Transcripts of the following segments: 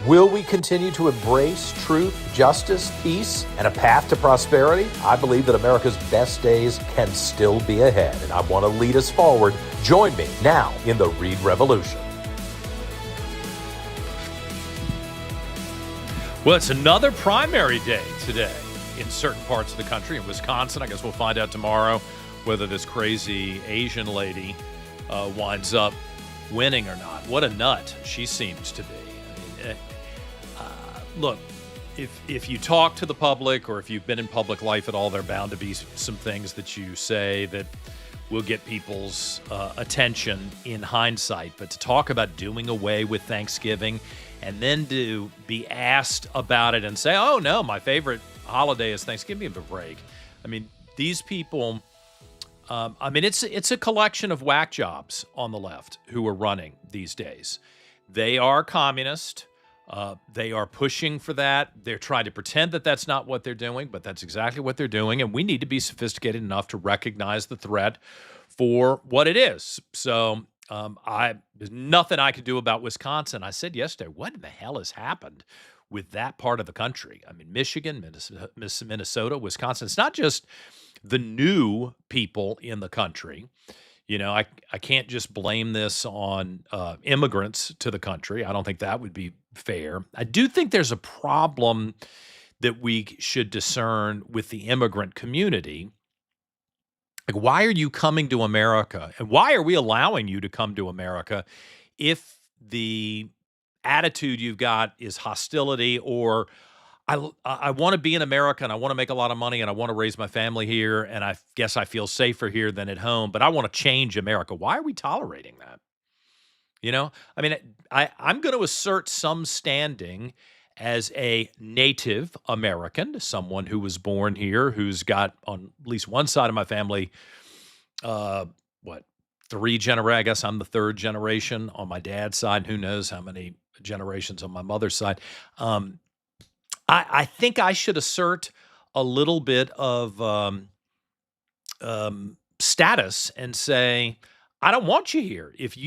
Will we continue to embrace truth, justice, peace, and a path to prosperity? I believe that America's best days can still be ahead, and I want to lead us forward. Join me now in the Reid Revolution. Well, it's another primary day today in certain parts of the country. In Wisconsin, I guess we'll find out tomorrow whether this crazy Asian lady winds up winning or not. What a nut she seems to be. I mean, look, if you talk to the public or if you've been in public life at all, there are bound to be some things that you say that will get people's attention in hindsight. But to talk about doing away with Thanksgiving and then to be asked about it and say, oh, no, my favorite holiday is Thanksgiving break. I mean, these people, it's a collection of whack jobs on the left who are running these days. They are communist. They are pushing for that. They're trying to pretend that that's not what they're doing, but that's exactly what they're doing. And we need to be sophisticated enough to recognize the threat for what it is. So there's nothing I could do about Wisconsin. I said yesterday, what in the hell has happened with that part of the country? I mean, Michigan, Minnesota, Wisconsin. It's not just the new people in the country. You know, I can't just blame this on immigrants to the country. I don't think that would be fair. I do think there's a problem that we should discern with the immigrant community. Like, why are you coming to America? And why are we allowing you to come to America if the attitude you've got is hostility or I want to be in America and I want to make a lot of money and I want to raise my family here and I guess I feel safer here than at home, but I want to change America. Why are we tolerating that? You know, I mean, I'm going to assert some standing as a Native American, someone who was born here, who's got on at least one side of my family, three generations? I guess I'm the third generation on my dad's side. Who knows how many generations on my mother's side? I think I should assert a little bit of status and say, I don't want you here. If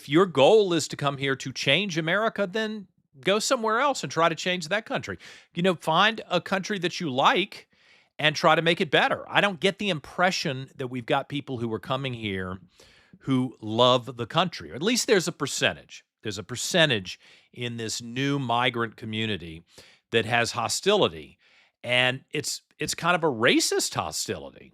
your goal is to come here to change America, then go somewhere else and try to change that country. You know, find a country that you like and try to make it better. I don't get the impression that we've got people who are coming here who love the country. Or at least there's a percentage. There's a percentage in this new migrant community that has hostility, and it's kind of a racist hostility,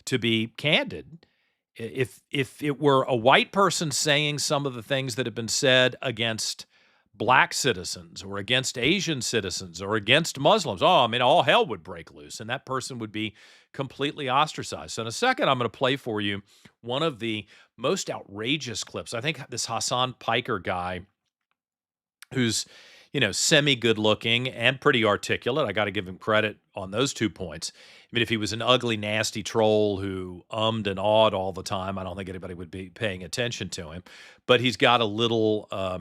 to be candid. If it were a white person saying some of the things that have been said against black citizens or against Asian citizens or against Muslims, all hell would break loose, and that person would be completely ostracized. So in a second, I'm going to play for you one of the most outrageous clips. I think this Hassan Piker guy, who's semi-good looking and pretty articulate. I got to give him credit on those 2 points. I mean, if he was an ugly, nasty troll who ummed and awed all the time, I don't think anybody would be paying attention to him. But he's got a little, a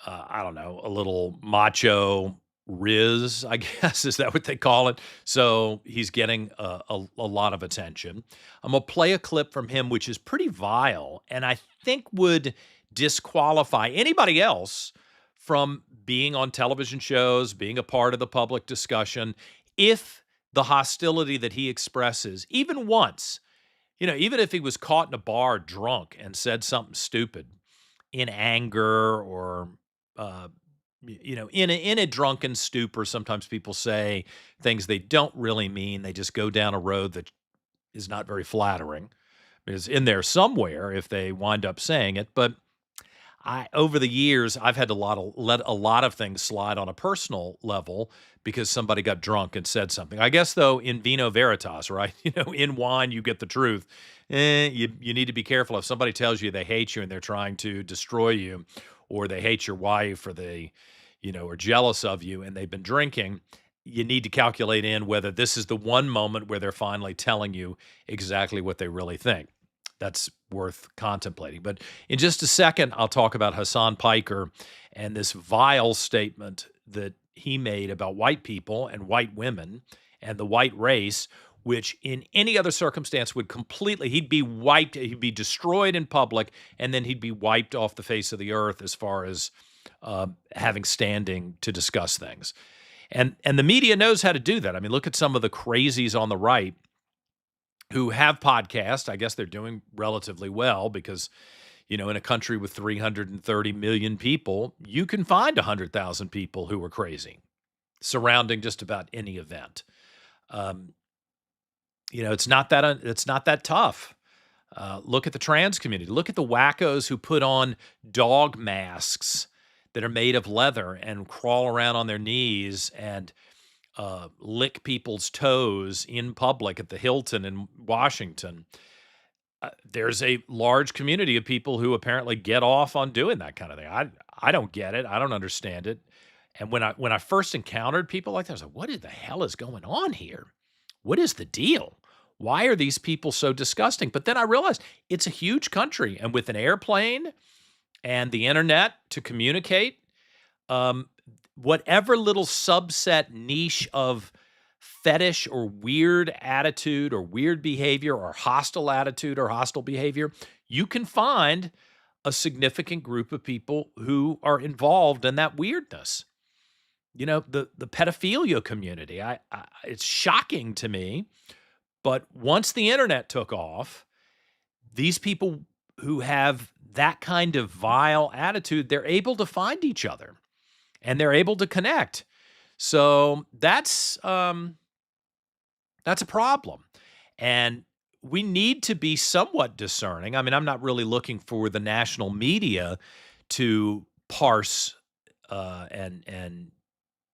little macho riz, I guess. Is that what they call it? So he's getting a lot of attention. I'm going to play a clip from him, which is pretty vile, and I think would disqualify anybody else from being on television shows, being a part of the public discussion, if the hostility that he expresses, even once, even if he was caught in a bar drunk and said something stupid in anger or, in a drunken stupor, sometimes people say things they don't really mean. They just go down a road that is not very flattering. It's in there somewhere if they wind up saying it, but over the years, I've had let a lot of things slide on a personal level because somebody got drunk and said something. I guess, though, in vino veritas, right? In wine, you get the truth. You need to be careful. If somebody tells you they hate you and they're trying to destroy you, or they hate your wife, or they, are jealous of you and they've been drinking, you need to calculate in whether this is the one moment where they're finally telling you exactly what they really think. That's worth contemplating. But in just a second, I'll talk about Hassan Piker and this vile statement that he made about white people and white women and the white race, which in any other circumstance would he'd be wiped, he'd be destroyed in public, and then he'd be wiped off the face of the earth as far as having standing to discuss things. And the media knows how to do that. I mean, look at some of the crazies on the right who have podcasts. I guess they're doing relatively well because, in a country with 330 million people, you can find 100,000 people who are crazy surrounding just about any event. It's not that tough. Look at the trans community. Look at the wackos who put on dog masks that are made of leather and crawl around on their knees and lick people's toes in public at the Hilton in Washington. There's a large community of people who apparently get off on doing that kind of thing. I don't get it. I don't understand it. And when I first encountered people like that, I was like, what the hell is going on here? What is the deal? Why are these people so disgusting? But then I realized it's a huge country, and with an airplane and the internet to communicate, whatever little subset niche of fetish or weird attitude or weird behavior or hostile attitude or hostile behavior, you can find a significant group of people who are involved in that weirdness. The pedophilia community, it's shocking to me, but once the internet took off, these people who have that kind of vile attitude, they're able to find each other and they're able to connect. So that's a problem. And we need to be somewhat discerning. I mean, I'm not really looking for the national media to parse and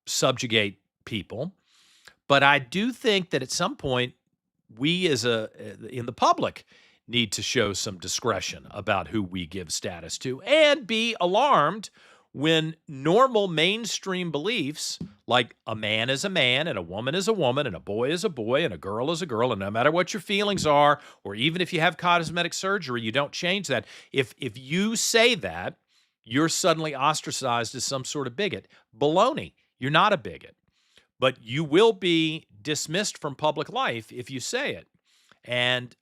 subjugate people, but I do think that at some point we in the public need to show some discretion about who we give status to and be alarmed when normal mainstream beliefs like a man is a man and a woman is a woman and a boy is a boy and a girl is a girl, and no matter what your feelings are, or even if you have cosmetic surgery, you don't change that. If you say that, you're suddenly ostracized as some sort of bigot. Baloney. You're not a bigot, but you will be dismissed from public life if you say it. And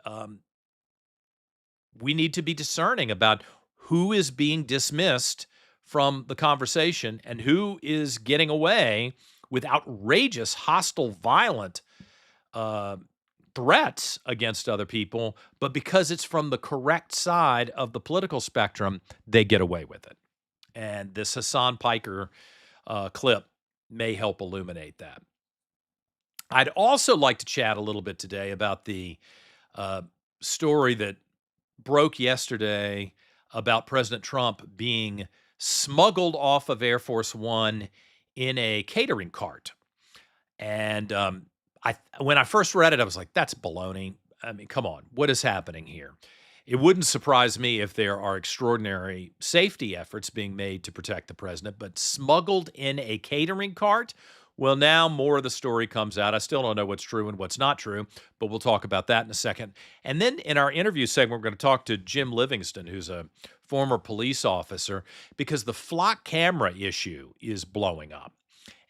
we need to be discerning about who is being dismissed from the conversation and who is getting away with outrageous, hostile, violent threats against other people, but because it's from the correct side of the political spectrum, they get away with it. And this Hassan Piker clip may help illuminate that. I'd also like to chat a little bit today about the story that broke yesterday about President Trump being smuggled off of Air Force One in a catering cart. And when I first read it, I was like, that's baloney. I mean, come on, what is happening here? It wouldn't surprise me if there are extraordinary safety efforts being made to protect the president, but smuggled in a catering cart? Well, now more of the story comes out. I still don't know what's true and what's not true, but we'll talk about that in a second. And then in our interview segment, we're going to talk to Jim Livingston, who's a former police officer, because the flock camera issue is blowing up.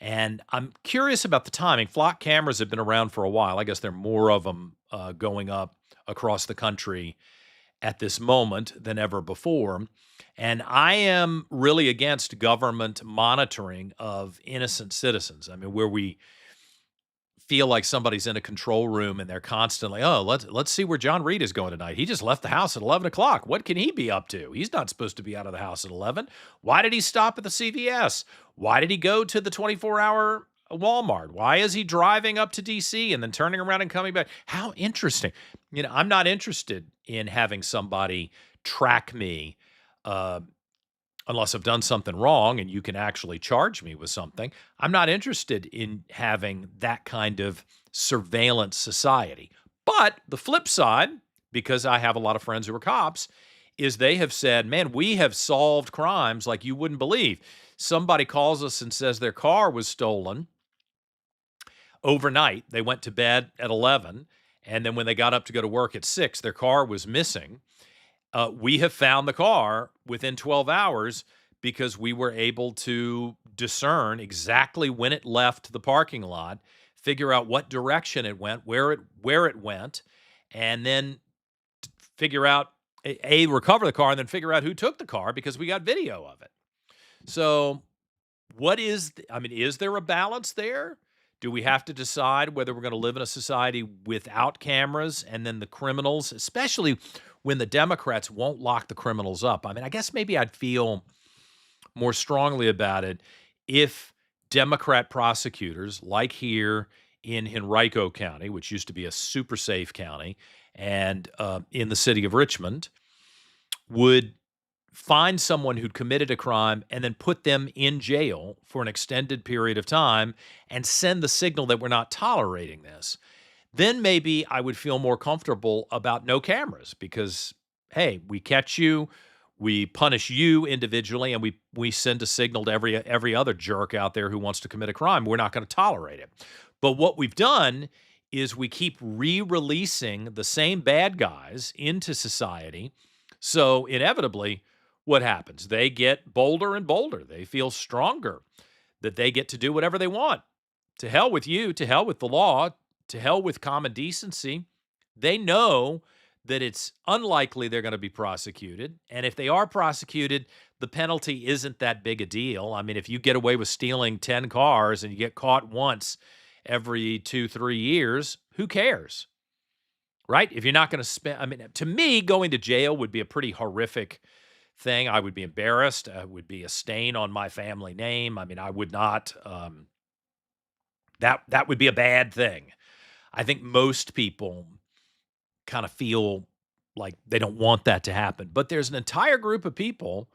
And I'm curious about the timing. Flock cameras have been around for a while. I guess there are more of them going up across the country at this moment than ever before. And I am really against government monitoring of innocent citizens. I mean, where we feel like somebody's in a control room and they're constantly, let's see where John Reid is going tonight. He just left the house at 11 o'clock. What can he be up to? He's not supposed to be out of the house at 11. Why did he stop at the CVS? Why did he go to the 24-hour Walmart? Why is he driving up to D.C. and then turning around and coming back? How interesting. I'm not interested in having somebody track me unless I've done something wrong and you can actually charge me with something. I'm not interested in having that kind of surveillance society. But the flip side, because I have a lot of friends who are cops, is they have said, man, we have solved crimes like you wouldn't believe. Somebody calls us and says their car was stolen overnight. They went to bed at 11, and then when they got up to go to work at 6, their car was missing. We have found the car within 12 hours because we were able to discern exactly when it left the parking lot, figure out what direction it went, where it went, and then figure out, recover the car and then figure out who took the car because we got video of it. So is there a balance there? Do we have to decide whether we're going to live in a society without cameras and then the criminals, especially when the Democrats won't lock the criminals up? I mean, I guess maybe I'd feel more strongly about it if Democrat prosecutors, like here in Henrico County, which used to be a super safe county, and in the city of Richmond, would find someone who'd committed a crime and then put them in jail for an extended period of time and send the signal that we're not tolerating this. Then maybe I would feel more comfortable about no cameras because, hey, we catch you, we punish you individually, and we send a signal to every other jerk out there who wants to commit a crime. We're not going to tolerate it. But what we've done is we keep re-releasing the same bad guys into society. So inevitably, what happens? They get bolder and bolder. They feel stronger that they get to do whatever they want. To hell with you, to hell with the law, to hell with common decency. They know that it's unlikely they're going to be prosecuted. And if they are prosecuted, the penalty isn't that big a deal. I mean, if you get away with stealing 10 cars and you get caught once every 2-3 years, who cares? Right? If you're not going to spend, I mean, to me, going to jail would be a pretty horrific thing. I would be embarrassed. It would be a stain on my family name. I mean, I would not, that would be a bad thing. I think most people kind of feel like they don't want that to happen. But there's an entire group of people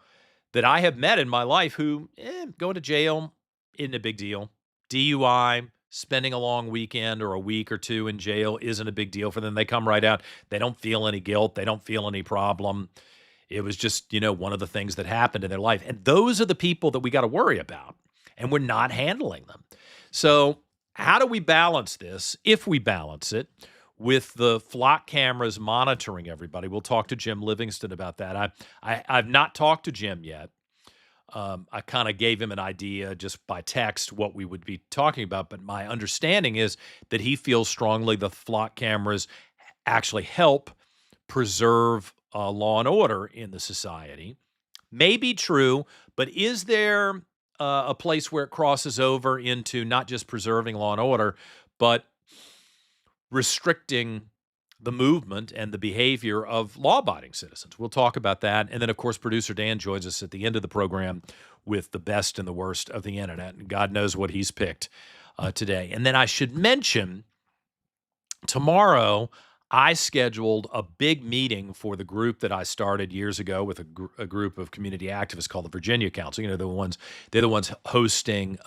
that I have met in my life who going to jail isn't a big deal. DUI, spending a long weekend or a week or two in jail isn't a big deal for them. They come right out. They don't feel any guilt. They don't feel any problem. It was just, one of the things that happened in their life. And those are the people that we got to worry about. And we're not handling them. So how do we balance this, if we balance it, with the flock cameras monitoring everybody? We'll talk to Jim Livingston about that. I've not talked to Jim yet. I kind of gave him an idea just by text what we would be talking about. But my understanding is that he feels strongly the flock cameras actually help preserve law and order in the society. May be true, but is there a place where it crosses over into not just preserving law and order, but restricting the movement and the behavior of law-abiding citizens? We'll talk about that. And then, of course, producer Dan joins us at the end of the program with the best and the worst of the internet. And God knows what he's picked today. And then I should mention, tomorrow, I scheduled a big meeting for the group that I started years ago with a group of community activists called the Virginia Council. They're the ones hosting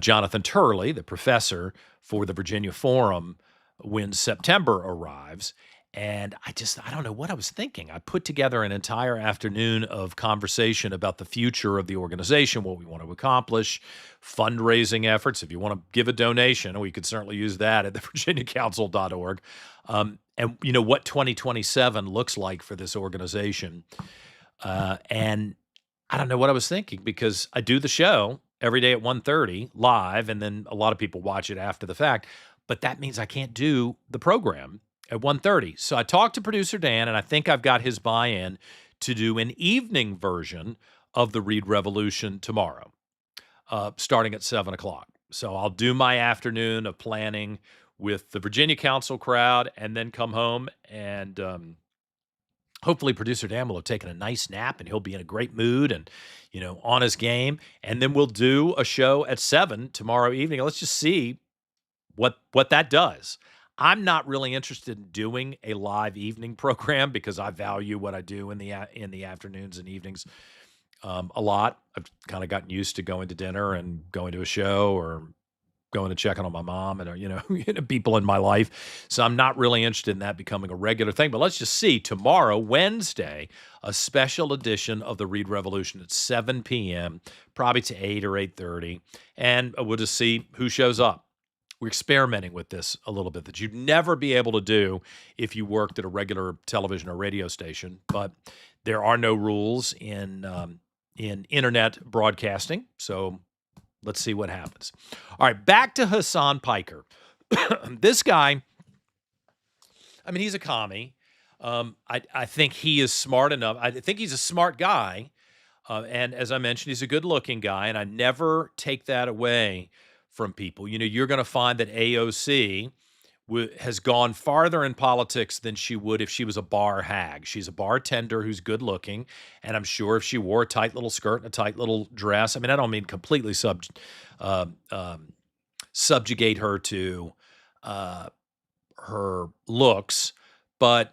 Jonathan Turley, the professor, for the Virginia Forum when September arrives. And I don't know what I was thinking. I put together an entire afternoon of conversation about the future of the organization, what we want to accomplish, fundraising efforts. If you want to give a donation, we could certainly use that at the virginiacouncil.org. And what 2027 looks like for this organization. And I don't know what I was thinking, because I do the show every day at 1:30 live, and then a lot of people watch it after the fact. But that means I can't do the program at 1:30. So I talked to producer Dan, and I think I've got his buy-in to do an evening version of the Reid Revolution tomorrow, starting at 7 o'clock. So I'll do my afternoon of planning with the Virginia Council crowd and then come home, and hopefully producer Dan will have taken a nice nap and he'll be in a great mood and, on his game. And then we'll do a show at 7 tomorrow evening. Let's just see what that does. I'm not really interested in doing a live evening program because I value what I do in the afternoons and evenings a lot. I've kind of gotten used to going to dinner and going to a show or going to check on my mom and people in my life. So I'm not really interested in that becoming a regular thing. But let's just see. Tomorrow, Wednesday, a special edition of the Reid Revolution at 7 p.m., probably to 8 or 8:30. And we'll just see who shows up. We're experimenting with this a little bit that you'd never be able to do if you worked at a regular television or radio station. But there are no rules in internet broadcasting, so let's see what happens. All right, back to Hassan Piker. This guy, he's a commie. I think he is smart enough. I think he's a smart guy. And as I mentioned, he's a good-looking guy, and I never take that away from people. You're going to find that AOC has gone farther in politics than she would if she was a bar hag. She's a bartender who's good looking, and I'm sure if she wore a tight little skirt and a tight little dress, I mean, I don't mean completely uh, um, subjugate her to uh, her looks, but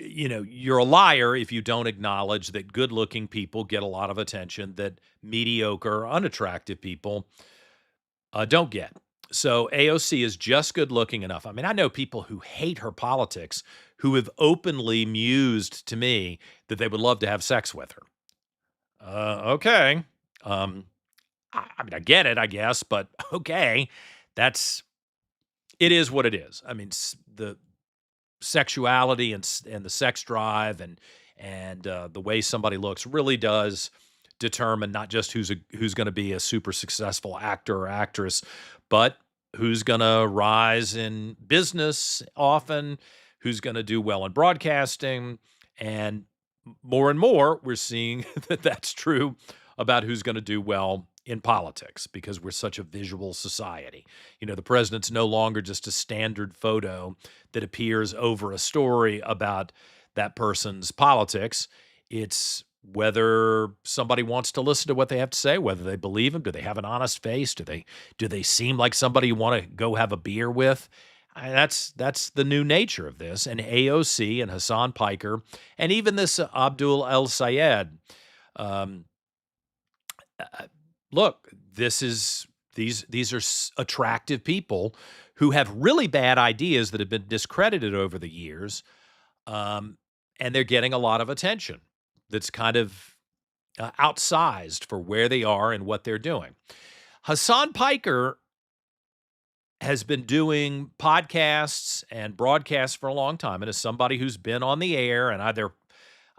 you're a liar if you don't acknowledge that good looking people get a lot of attention that mediocre, unattractive people don't get. So AOC is just good looking enough. I mean, I know people who hate her politics who have openly mused to me that they would love to have sex with her. Okay. Um, I mean, I get it, I guess, but okay. It is what it is. I mean, the sexuality and the sex drive and the way somebody looks really does determine not just who's going to be a super successful actor or actress, but who's going to rise in business often, who's going to do well in broadcasting, and more we're seeing that that's true about who's going to do well in politics because we're such a visual society. The president's no longer just a standard photo that appears over a story about that person's politics. It's whether somebody wants to listen to what they have to say, whether they believe him, do they have an honest face, do they seem like somebody you want to go have a beer with? That's the new nature of this. And AOC and Hassan Piker and even this Abdul El Sayed. Um, Look, these are attractive people who have really bad ideas that have been discredited over the years, and they're getting a lot of attention. That's kind of outsized for where they are and what they're doing. Hassan Piker has been doing podcasts and broadcasts for a long time, and as somebody who's been on the air and either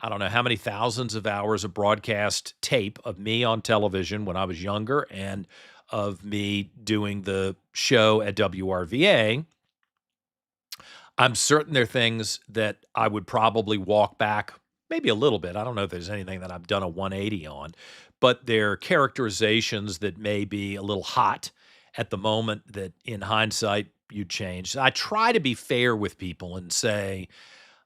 I don't know how many thousands of hours of broadcast tape of me on television when I was younger and of me doing the show at WRVA. I'm certain there are things that I would probably walk back maybe a little bit. I don't know if there's anything that I've done a 180 on, but there are characterizations that may be a little hot at the moment that in hindsight you'd change. I try to be fair with people and say,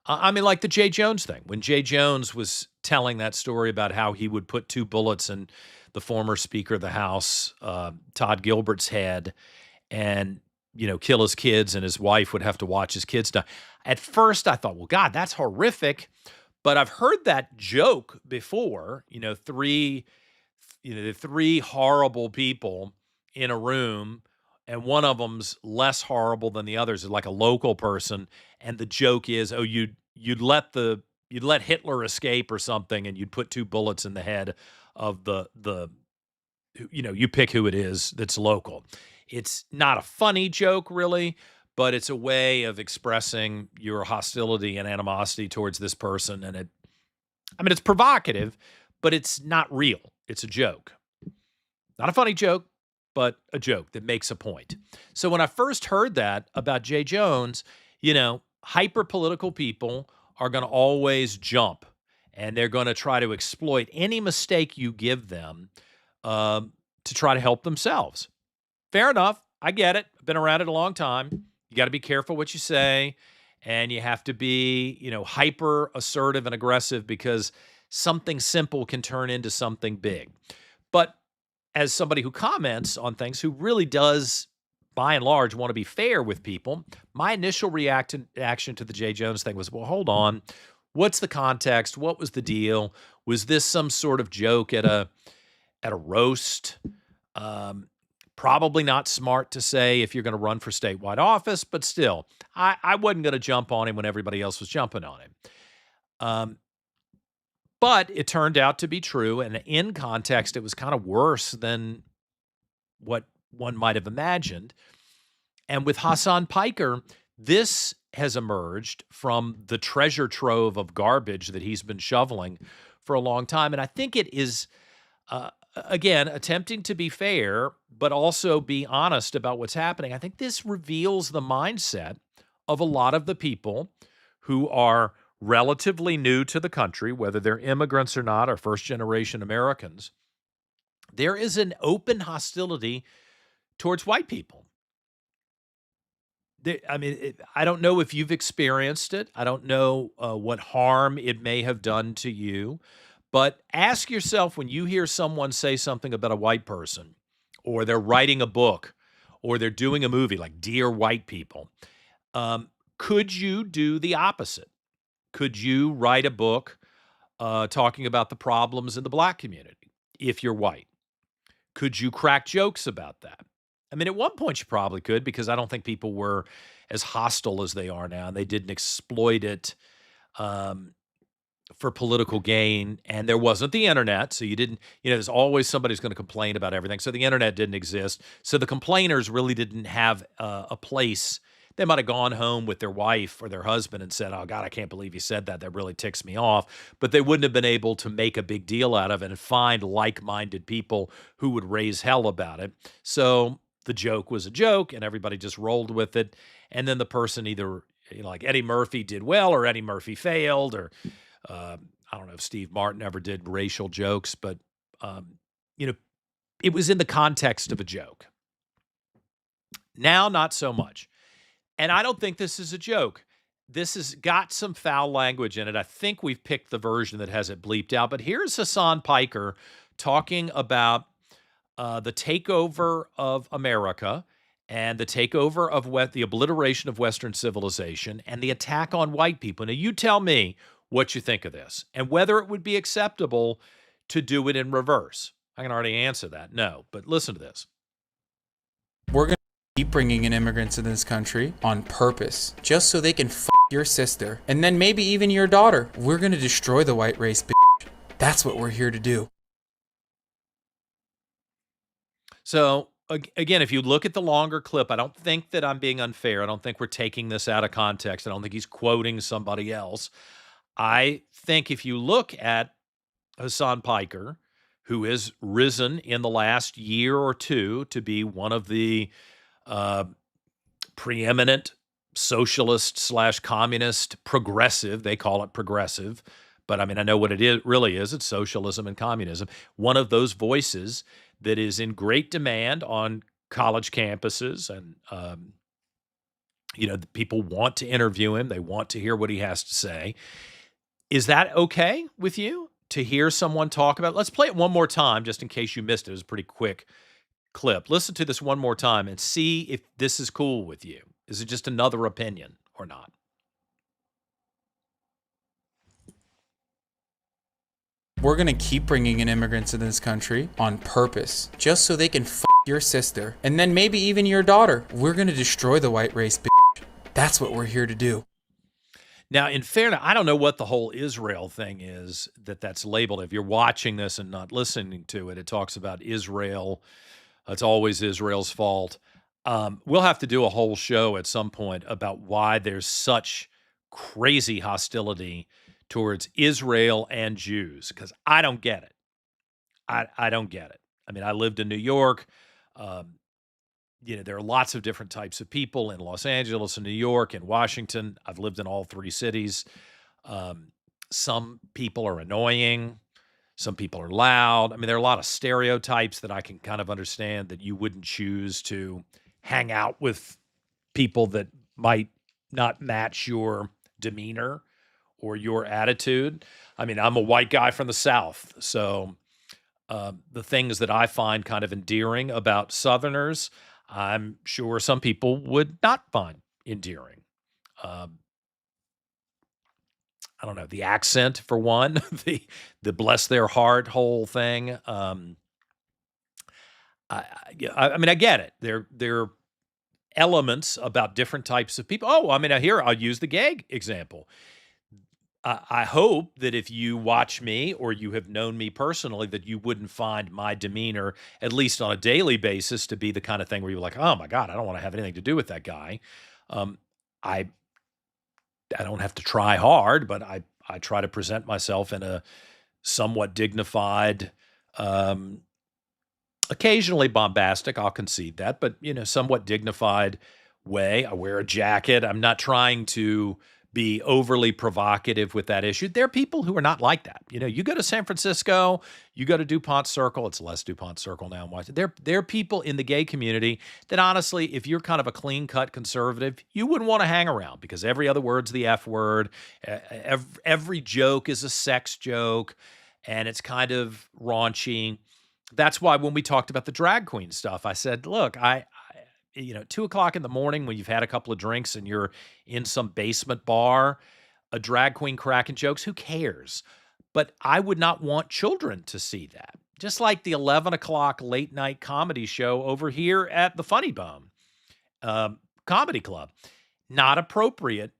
I mean, like the Jay Jones thing. When Jay Jones was telling that story about how he would put 2 bullets in the former Speaker of the House, Todd Gilbert's head, and kill his kids, and his wife would have to watch his kids die. At first, I thought, well, God, that's horrific. But I've heard that joke before. Three horrible people in a room, and one of them's less horrible than the others, is like a local person, and the joke is, oh, you'd let Hitler escape or something, and you'd put 2 bullets in the head of the you pick who it is that's local. It's not a funny joke, really, but it's a way of expressing your hostility and animosity towards this person, and it's provocative, but it's not real. It's a joke. Not a funny joke, but a joke that makes a point. So when I first heard that about Jay Jones, hyper-political people are going to always jump, and they're going to try to exploit any mistake you give them to try to help themselves. Fair enough. I get it. I've been around it a long time. You got to be careful what you say, and you have to be, hyper assertive and aggressive because something simple can turn into something big. But as somebody who comments on things, who really does, by and large, want to be fair with people, my initial reaction to the Jay Jones thing was, well, hold on. What's the context? What was the deal? Was this some sort of joke at a roast? Probably not smart to say if you're going to run for statewide office, but still, I wasn't going to jump on him when everybody else was jumping on him. But it turned out to be true, and in context, it was kind of worse than what one might have imagined. And with Hassan Piker, this has emerged from the treasure trove of garbage that he's been shoveling for a long time. And I think it is, again, attempting to be fair, but also be honest about what's happening. I think this reveals the mindset of a lot of the people who are relatively new to the country, whether they're immigrants or not, or first-generation Americans, there is an open hostility towards white people. I don't know if you've experienced it. I don't know what harm it may have done to you. But ask yourself when you hear someone say something about a white person, or they're writing a book, or they're doing a movie like Dear White People, could you do the opposite? Could you write a book talking about the problems in the black community if you're white? Could you crack jokes about that? I mean, at one point you probably could, because I don't think people were as hostile as they are now, and they didn't exploit it for political gain, and there wasn't the internet, so you didn't, there's always somebody who's going to complain about everything. So the internet didn't exist. So the complainers really didn't have a place. They might have gone home with their wife or their husband and said, "Oh God, I can't believe you said that. That really ticks me off." But they wouldn't have been able to make a big deal out of it and find like-minded people who would raise hell about it. So the joke was a joke, and everybody just rolled with it. And then the person either, like Eddie Murphy did well, or Eddie Murphy failed, or I don't know if Steve Martin ever did racial jokes, but it was in the context of a joke. Now, not so much. And I don't think this is a joke. This has got some foul language in it. I think we've picked the version that has it bleeped out. But here's Hassan Piker talking about the takeover of America, and the takeover of the obliteration of Western civilization, and the attack on white people. Now, you tell me what you think of this, and whether it would be acceptable to do it in reverse. I can already answer that. No, but listen to this. We're going to keep bringing in immigrants in this country on purpose, just so they can your sister, and then maybe even your daughter. We're going to destroy the white race, bitch. That's what we're here to do. So, again, if you look at the longer clip, I don't think that I'm being unfair. I don't think we're taking this out of context. I don't think he's quoting somebody else. I think if you look at Hassan Piker, who has risen in the last year or two to be one of the preeminent socialist / communist progressive, they call it progressive, but I mean, I know what it really is. It's socialism and communism. One of those voices that is in great demand on college campuses, and people want to interview him. They want to hear what he has to say. Is that okay with you to hear someone talk about it? Let's play it one more time, just in case you missed it. It was a pretty quick clip. Listen to this one more time and see if this is cool with you. Is it just another opinion or not? We're going to keep bringing in immigrants in this country on purpose, just so they can your sister, and then maybe even your daughter. We're going to destroy the white race, bitch. That's what we're here to do. Now, in fairness, I don't know what the whole Israel thing is that's labeled. If you're watching this and not listening to it, it talks about Israel. It's always Israel's fault. We'll have to do a whole show at some point about why there's such crazy hostility towards Israel and Jews, because I don't get it. I don't get it. I mean, I lived in New York. There are lots of different types of people in Los Angeles and New York and Washington. I've lived in all three cities. Some people are annoying. Some people are loud. I mean, there are a lot of stereotypes that I can kind of understand, that you wouldn't choose to hang out with people that might not match your demeanor or your attitude. I mean, I'm a white guy from the South, so the things that I find kind of endearing about Southerners, I'm sure some people would not find endearing. I don't know, the accent for one, the bless their heart whole thing. I mean, I get it. There are elements about different types of people. Oh, I mean, I'll use the gay example. I hope that if you watch me or you have known me personally, that you wouldn't find my demeanor, at least on a daily basis, to be the kind of thing where you're like, oh my God, I don't want to have anything to do with that guy. I don't have to try hard, but I try to present myself in a somewhat dignified, occasionally bombastic, I'll concede that, but somewhat dignified way. I wear a jacket. I'm not trying to be overly provocative with that issue. There are people who are not like that. You go to San Francisco, you go to DuPont Circle. It's less DuPont Circle now. There are people in the gay community that honestly, if you're kind of a clean-cut conservative, you wouldn't want to hang around because every other word's the F word. Every joke is a sex joke, and it's kind of raunchy. That's why when we talked about the drag queen stuff, I said, look, 2:00 in the morning when you've had a couple of drinks and you're in some basement bar, a drag queen cracking jokes, who cares? But I would not want children to see that. Just like the 11 o'clock late night comedy show over here at the Funny Bone Comedy Club. Not appropriate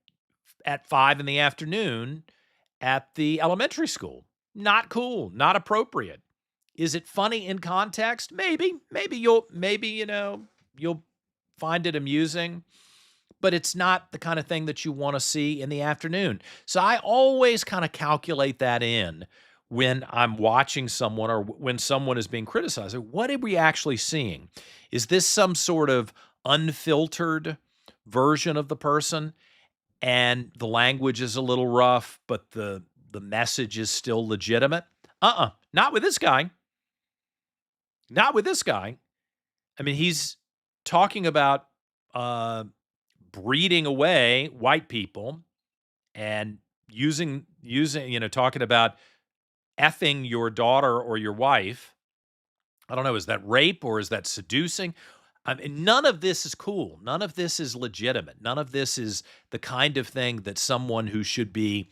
at 5 in the afternoon at the elementary school. Not cool, not appropriate. Is it funny in context? Maybe you'll find it amusing, but it's not the kind of thing that you want to see in the afternoon. So I always kind of calculate that in when I'm watching someone or when someone is being criticized. What are we actually seeing? Is this some sort of unfiltered version of the person and the language is a little rough, but the message is still legitimate? Not with this guy. Not with this guy. I mean, he's talking about breeding away white people and talking about effing your daughter or your wife. I don't know, is that rape or is that seducing? I mean, none of this is cool. None of this is legitimate. None of this is the kind of thing that someone who should be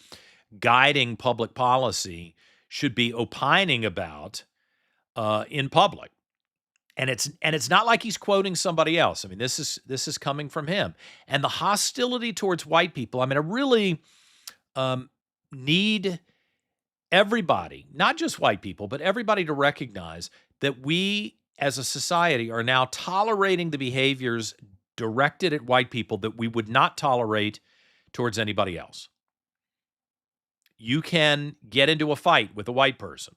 guiding public policy should be opining about in public. And it's not like he's quoting somebody else. I mean, this is coming from him. And the hostility towards white people. I mean, I really need everybody, not just white people, but everybody to recognize that we as a society are now tolerating the behaviors directed at white people that we would not tolerate towards anybody else. You can get into a fight with a white person.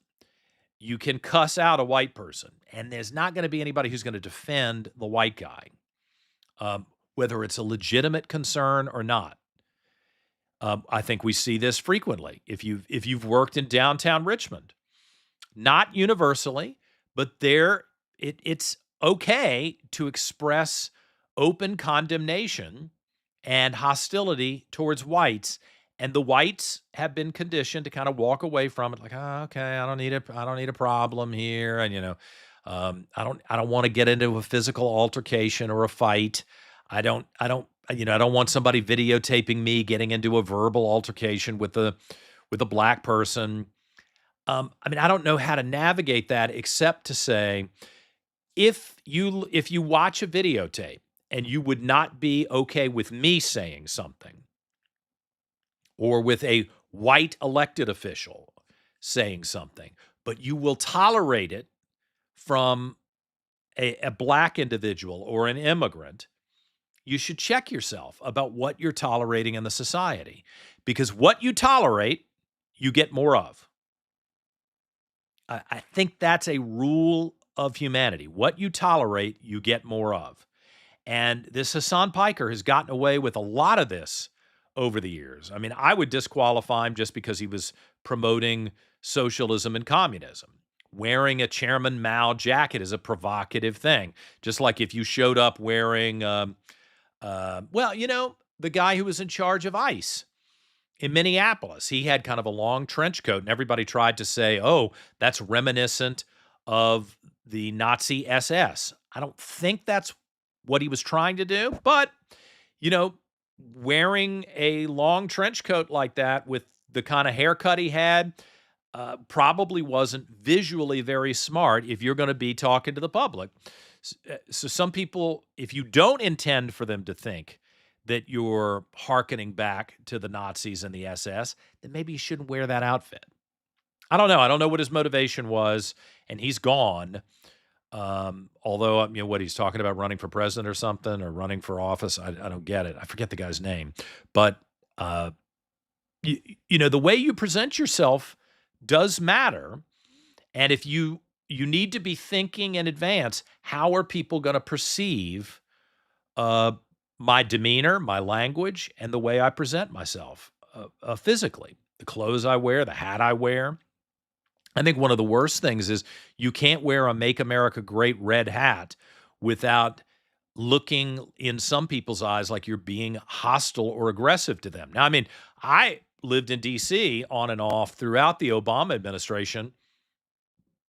You can cuss out a white person, and there's not going to be anybody who's going to defend the white guy, whether it's a legitimate concern or not. I think we see this frequently. If you've worked in downtown Richmond, not universally, but it's okay to express open condemnation and hostility towards whites. And the whites have been conditioned to kind of walk away from it, like, oh, okay, I don't need a problem here, and I don't want to get into a physical altercation or a fight. I don't want somebody videotaping me getting into a verbal altercation with a black person. I mean, I don't know how to navigate that except to say, if you watch a videotape and you would not be okay with me saying something, or with a white elected official saying something, but you will tolerate it from a black individual or an immigrant, you should check yourself about what you're tolerating in the society. Because what you tolerate, you get more of. I think that's a rule of humanity. What you tolerate, you get more of. And this Hassan Piker has gotten away with a lot of this over the years. I mean, I would disqualify him just because he was promoting socialism and communism. Wearing a Chairman Mao jacket is a provocative thing. Just like if you showed up wearing, the guy who was in charge of ICE in Minneapolis, he had kind of a long trench coat, and everybody tried to say, oh, that's reminiscent of the Nazi SS. I don't think that's what he was trying to do, but, wearing a long trench coat like that with the kind of haircut he had probably wasn't visually very smart if you're going to be talking to the public. So some people, if you don't intend for them to think that you're hearkening back to the Nazis and the SS, then maybe you shouldn't wear that outfit. I don't know. I don't know what his motivation was, and he's gone. Although, what he's talking about, running for president or something, or running for office, I don't get it. I forget the guy's name. But, the way you present yourself does matter. And if you need to be thinking in advance, how are people going to perceive my demeanor, my language, and the way I present myself physically. The clothes I wear, the hat I wear. I think one of the worst things is you can't wear a Make America Great red hat without looking in some people's eyes like you're being hostile or aggressive to them. Now, I mean, I lived in D.C. on and off throughout the Obama administration.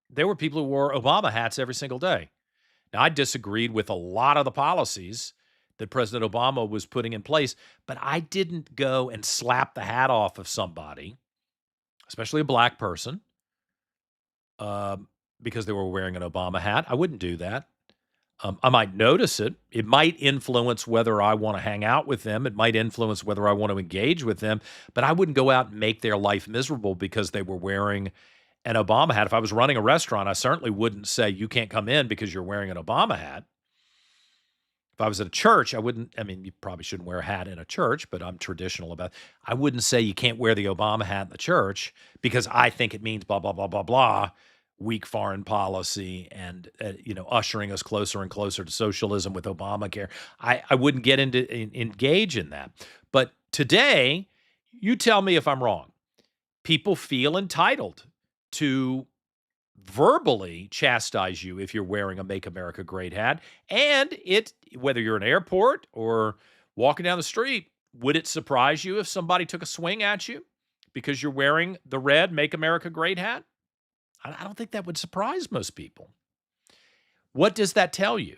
There were people who wore Obama hats every single day. Now, I disagreed with a lot of the policies that President Obama was putting in place, but I didn't go and slap the hat off of somebody, especially a black person, because they were wearing an Obama hat. I wouldn't do that. I might notice it. It might influence whether I want to hang out with them. It might influence whether I want to engage with them, but I wouldn't go out and make their life miserable because they were wearing an Obama hat. If I was running a restaurant, I certainly wouldn't say, you can't come in because you're wearing an Obama hat. If I was at a church, I wouldn't, I mean, you probably shouldn't wear a hat in a church, but I'm traditional about it. I wouldn't say you can't wear the Obama hat in the church because I think it means blah, blah, blah, blah, blah, weak foreign policy and, ushering us closer and closer to socialism with Obamacare. I wouldn't get into engage in that. But today, you tell me if I'm wrong. People feel entitled to verbally chastise you if you're wearing a Make America Great hat. And whether you're in an airport or walking down the street, would it surprise you if somebody took a swing at you because you're wearing the red Make America Great hat? I don't think that would surprise most people. What does that tell you?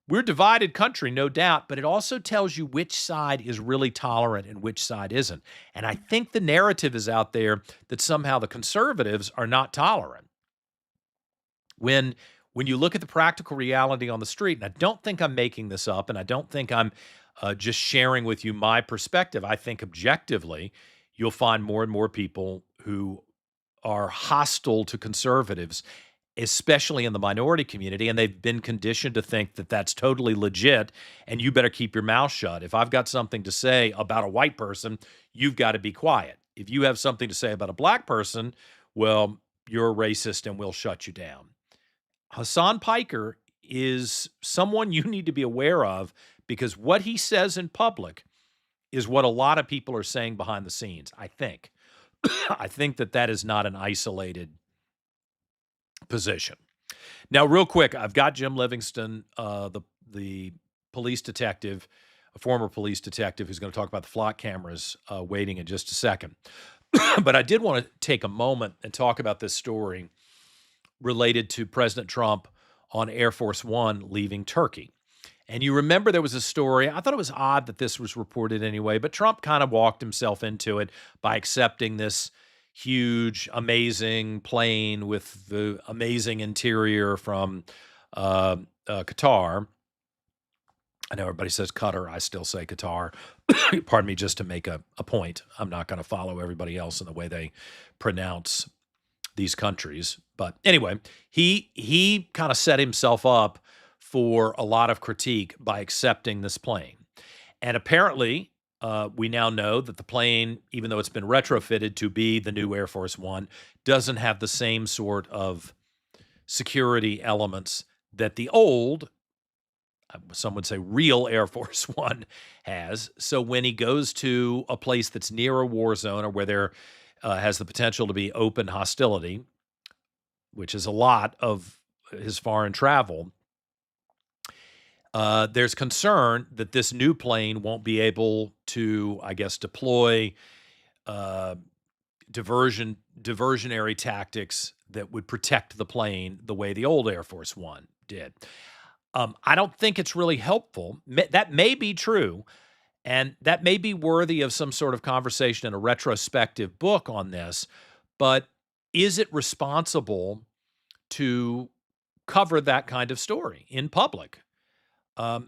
We're a divided country, no doubt, but it also tells you which side is really tolerant and which side isn't. And I think the narrative is out there that somehow the conservatives are not tolerant. When you look at the practical reality on the street, and I don't think I'm making this up, and I don't think I'm just sharing with you my perspective. I think objectively, you'll find more and more people who are hostile to conservatives, especially in the minority community, and they've been conditioned to think that that's totally legit, and you better keep your mouth shut. If I've got something to say about a white person, you've got to be quiet. If you have something to say about a black person, well, you're a racist and we'll shut you down. Hassan Piker is someone you need to be aware of because what he says in public is what a lot of people are saying behind the scenes, I think. I think that is not an isolated position. Now, real quick, I've got Jim Livingston, the police detective, a former police detective who's going to talk about the flock cameras waiting in just a second. But I did want to take a moment and talk about this story related to President Trump on Air Force One leaving Turkey. And you remember there was a story, I thought it was odd that this was reported anyway, but Trump kind of walked himself into it by accepting this huge, amazing plane with the amazing interior from Qatar. I know everybody says Qatar. I still say Qatar. Pardon me, just to make a point. I'm not going to follow everybody else in the way they pronounce these countries. But anyway, he kind of set himself up for a lot of critique by accepting this plane. And apparently, we now know that the plane, even though it's been retrofitted to be the new Air Force One, doesn't have the same sort of security elements that the old, some would say real Air Force One has. So when he goes to a place that's near a war zone or where there has the potential to be open hostility, which is a lot of his foreign travel, there's concern that this new plane won't be able to, I guess, deploy diversionary tactics that would protect the plane the way the old Air Force One did. I don't think it's really helpful. That may be true, and that may be worthy of some sort of conversation in a retrospective book on this, but is it responsible to cover that kind of story in public? I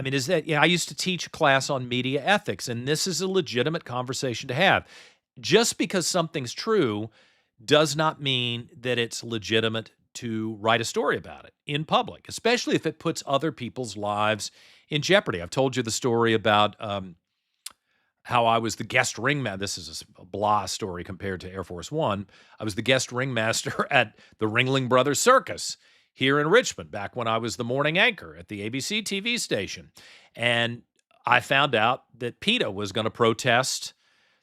mean, I used to teach a class on media ethics, and this is a legitimate conversation to have. Just because something's true does not mean that it's legitimate to write a story about it in public, especially if it puts other people's lives in jeopardy. I've told you the story about how I was the guest ringmaster. This is a blah story compared to Air Force One. I was the guest ringmaster at the Ringling Brothers Circus here in Richmond back when I was the morning anchor at the ABC TV station. And I found out that PETA was going to protest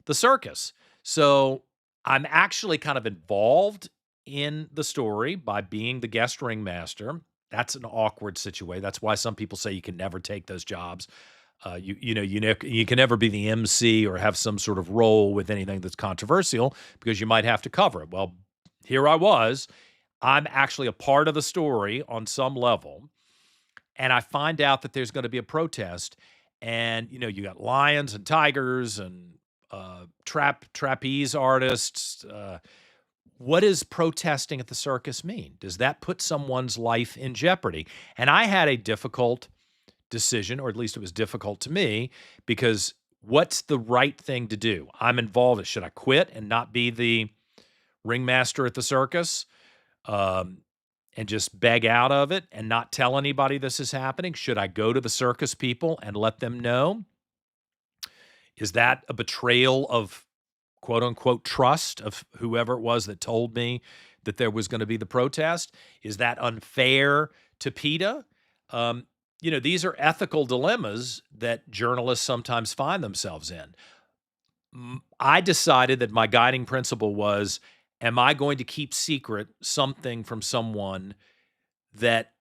the circus. So I'm actually kind of involved in the story by being the guest ringmaster. That's an awkward situation. That's why some people say you can never take those jobs. You can never be the MC or have some sort of role with anything that's controversial because you might have to cover it. Well, here I was. I'm actually a part of the story on some level, and I find out that there's going to be a protest, and you got lions and tigers and trapeze artists. What does protesting at the circus mean? Does that put someone's life in jeopardy? And I had a difficult decision, or at least it was difficult to me, because what's the right thing to do? I'm involved. Should I quit and not be the ringmaster at the circus and just beg out of it and not tell anybody this is happening? Should I go to the circus people and let them know? Is that a betrayal of quote unquote trust of whoever it was that told me that there was going to be the protest? Is that unfair to PETA? These are ethical dilemmas that journalists sometimes find themselves in. I decided that my guiding principle was, am I going to keep secret something from someone that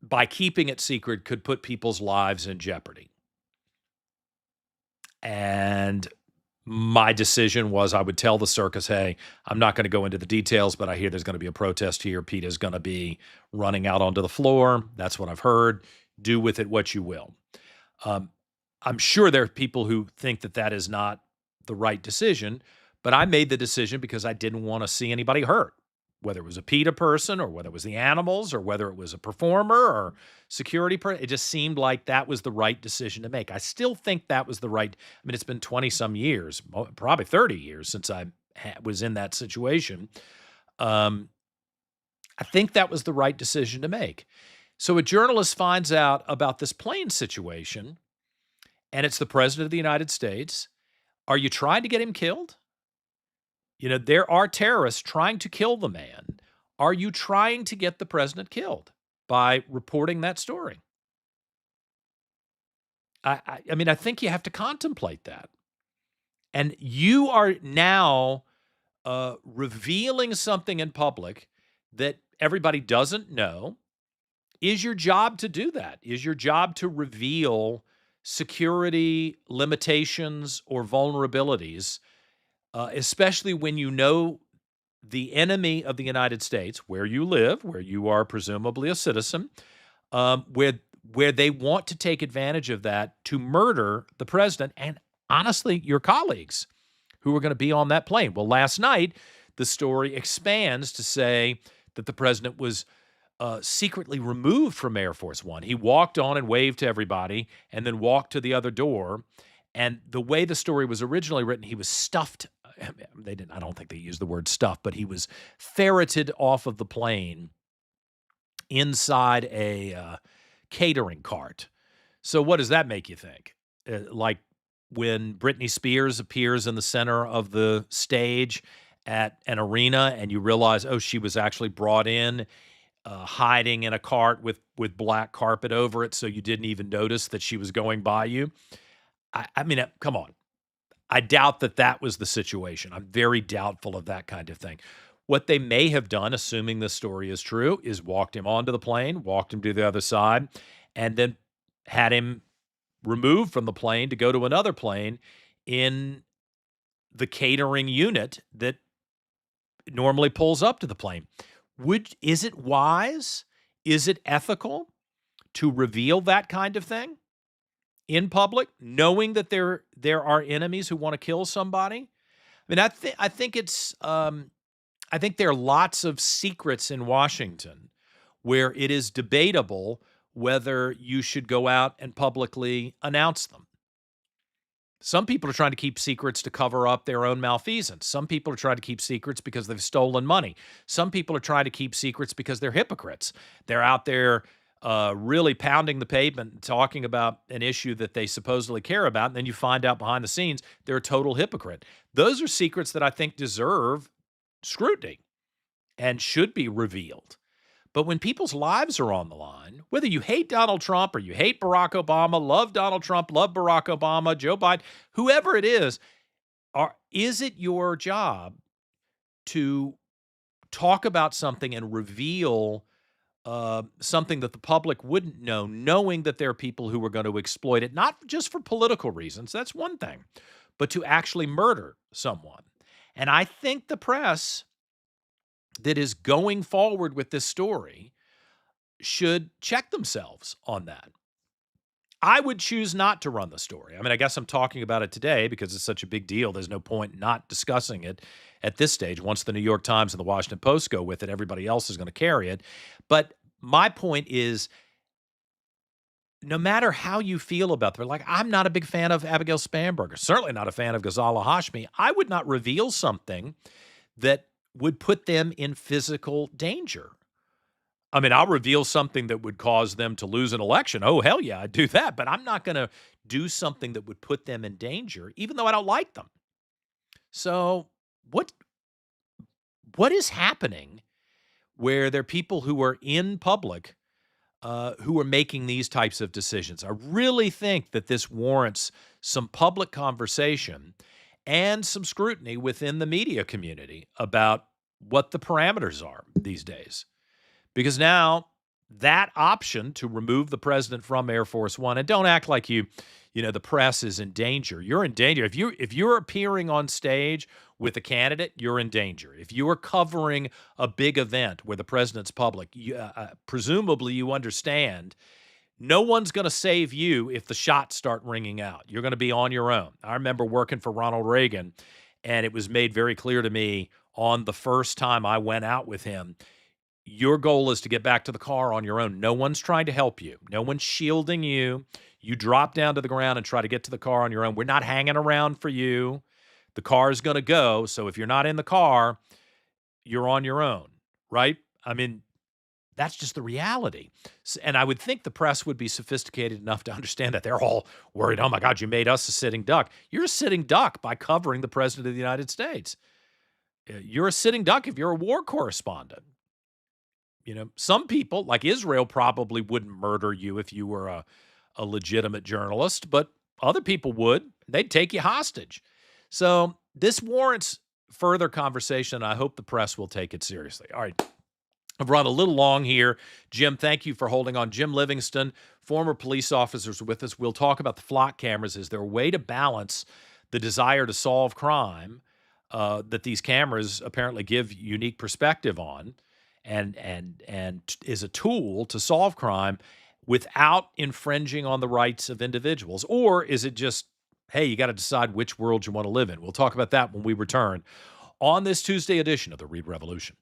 by keeping it secret could put people's lives in jeopardy? And my decision was I would tell the circus, hey, I'm not going to go into the details, but I hear there's going to be a protest here. PETA's going to be running out onto the floor. That's what I've heard. Do with it what you will. I'm sure there are people who think that that is not the right decision, but I made the decision because I didn't want to see anybody hurt, whether it was a PETA person or whether it was the animals or whether it was a performer or security person. It just seemed like that was the right decision to make. I still think that was the right. I mean, it's been 20-some years, probably 30 years since I was in that situation. I think that was the right decision to make. So a journalist finds out about this plane situation, and it's the president of the United States. Are you trying to get him killed? There are terrorists trying to kill the man. Are you trying to get the president killed by reporting that story? I mean, I think you have to contemplate that. And you are now revealing something in public that everybody doesn't know. Is your job to do that? Is your job to reveal security limitations or vulnerabilities, especially when you know the enemy of the United States, where you live, where you are presumably a citizen, where they want to take advantage of that to murder the president and, honestly, your colleagues who are going to be on that plane? Well, last night, the story expands to say that the president was secretly removed from Air Force One. He walked on and waved to everybody and then walked to the other door. And the way the story was originally written, he was stuffed. I don't think they used the word stuff, but he was ferreted off of the plane inside a catering cart. So what does that make you think? Like when Britney Spears appears in the center of the stage at an arena and you realize, oh, she was actually brought in hiding in a cart with black carpet over it, so you didn't even notice that she was going by you. I mean, come on. I doubt that was the situation. I'm very doubtful of that kind of thing. What they may have done, assuming this story is true, is walked him onto the plane, walked him to the other side, and then had him removed from the plane to go to another plane in the catering unit that normally pulls up to the plane. Is it wise? Is it ethical to reveal that kind of thing in public, knowing that there are enemies who want to kill somebody? I mean, I think there are lots of secrets in Washington where it is debatable whether you should go out and publicly announce them. Some people are trying to keep secrets to cover up their own malfeasance. Some people are trying to keep secrets because they've stolen money. Some people are trying to keep secrets because they're hypocrites. They're out there really pounding the pavement and talking about an issue that they supposedly care about, and then you find out behind the scenes they're a total hypocrite. Those are secrets that I think deserve scrutiny and should be revealed. But when people's lives are on the line, whether you hate Donald Trump or you hate Barack Obama, love Donald Trump, love Barack Obama, Joe Biden, whoever it is it your job to talk about something and reveal something that the public wouldn't know, knowing that there are people who are going to exploit it, not just for political reasons, that's one thing, but to actually murder someone? And I think the press that is going forward with this story should check themselves on that. I would choose not to run the story. I mean, I guess I'm talking about it today because it's such a big deal. There's no point not discussing it at this stage. Once the New York Times and the Washington Post go with it, everybody else is going to carry it. But my point is, no matter how you feel about them, like, I'm not a big fan of Abigail Spanberger, certainly not a fan of Ghazala Hashmi. I would not reveal something that would put them in physical danger. I mean, I'll reveal something that would cause them to lose an election. Oh, hell yeah, I'd do that. But I'm not going to do something that would put them in danger, even though I don't like them. So what is happening where there are people who are in public who are making these types of decisions? I really think that this warrants some public conversation and some scrutiny within the media community about what the parameters are these days. Because now that option to remove the president from Air Force One, and don't act like the press is in danger. You're in danger. If you're appearing on stage with a candidate, you're in danger. If you are covering a big event where the president's public, presumably you understand no one's going to save you if the shots start ringing out. You're going to be on your own. I remember working for Ronald Reagan, and it was made very clear to me on the first time I went out with him, your goal is to get back to the car on your own. No one's trying to help you. No one's shielding you. You drop down to the ground and try to get to the car on your own. We're not hanging around for you. The car is going to go. So if you're not in the car, you're on your own, right? I mean, that's just the reality. And I would think the press would be sophisticated enough to understand that. They're all worried, oh my God, you made us a sitting duck. You're a sitting duck by covering the president of the United States. You're a sitting duck if you're a war correspondent. Some people, like Israel, probably wouldn't murder you if you were a legitimate journalist, but other people would. They'd take you hostage. So this warrants further conversation, and I hope the press will take it seriously. All right. I've run a little long here. Jim, thank you for holding on. Jim Livingston, former police officers, with us. We'll talk about the flock cameras. Is there a way to balance the desire to solve crime that these cameras apparently give unique perspective on? And is a tool to solve crime without infringing on the rights of individuals? Or is it just, hey, you got to decide which world you want to live in? We'll talk about that when we return on this Tuesday edition of the Reid Revolution.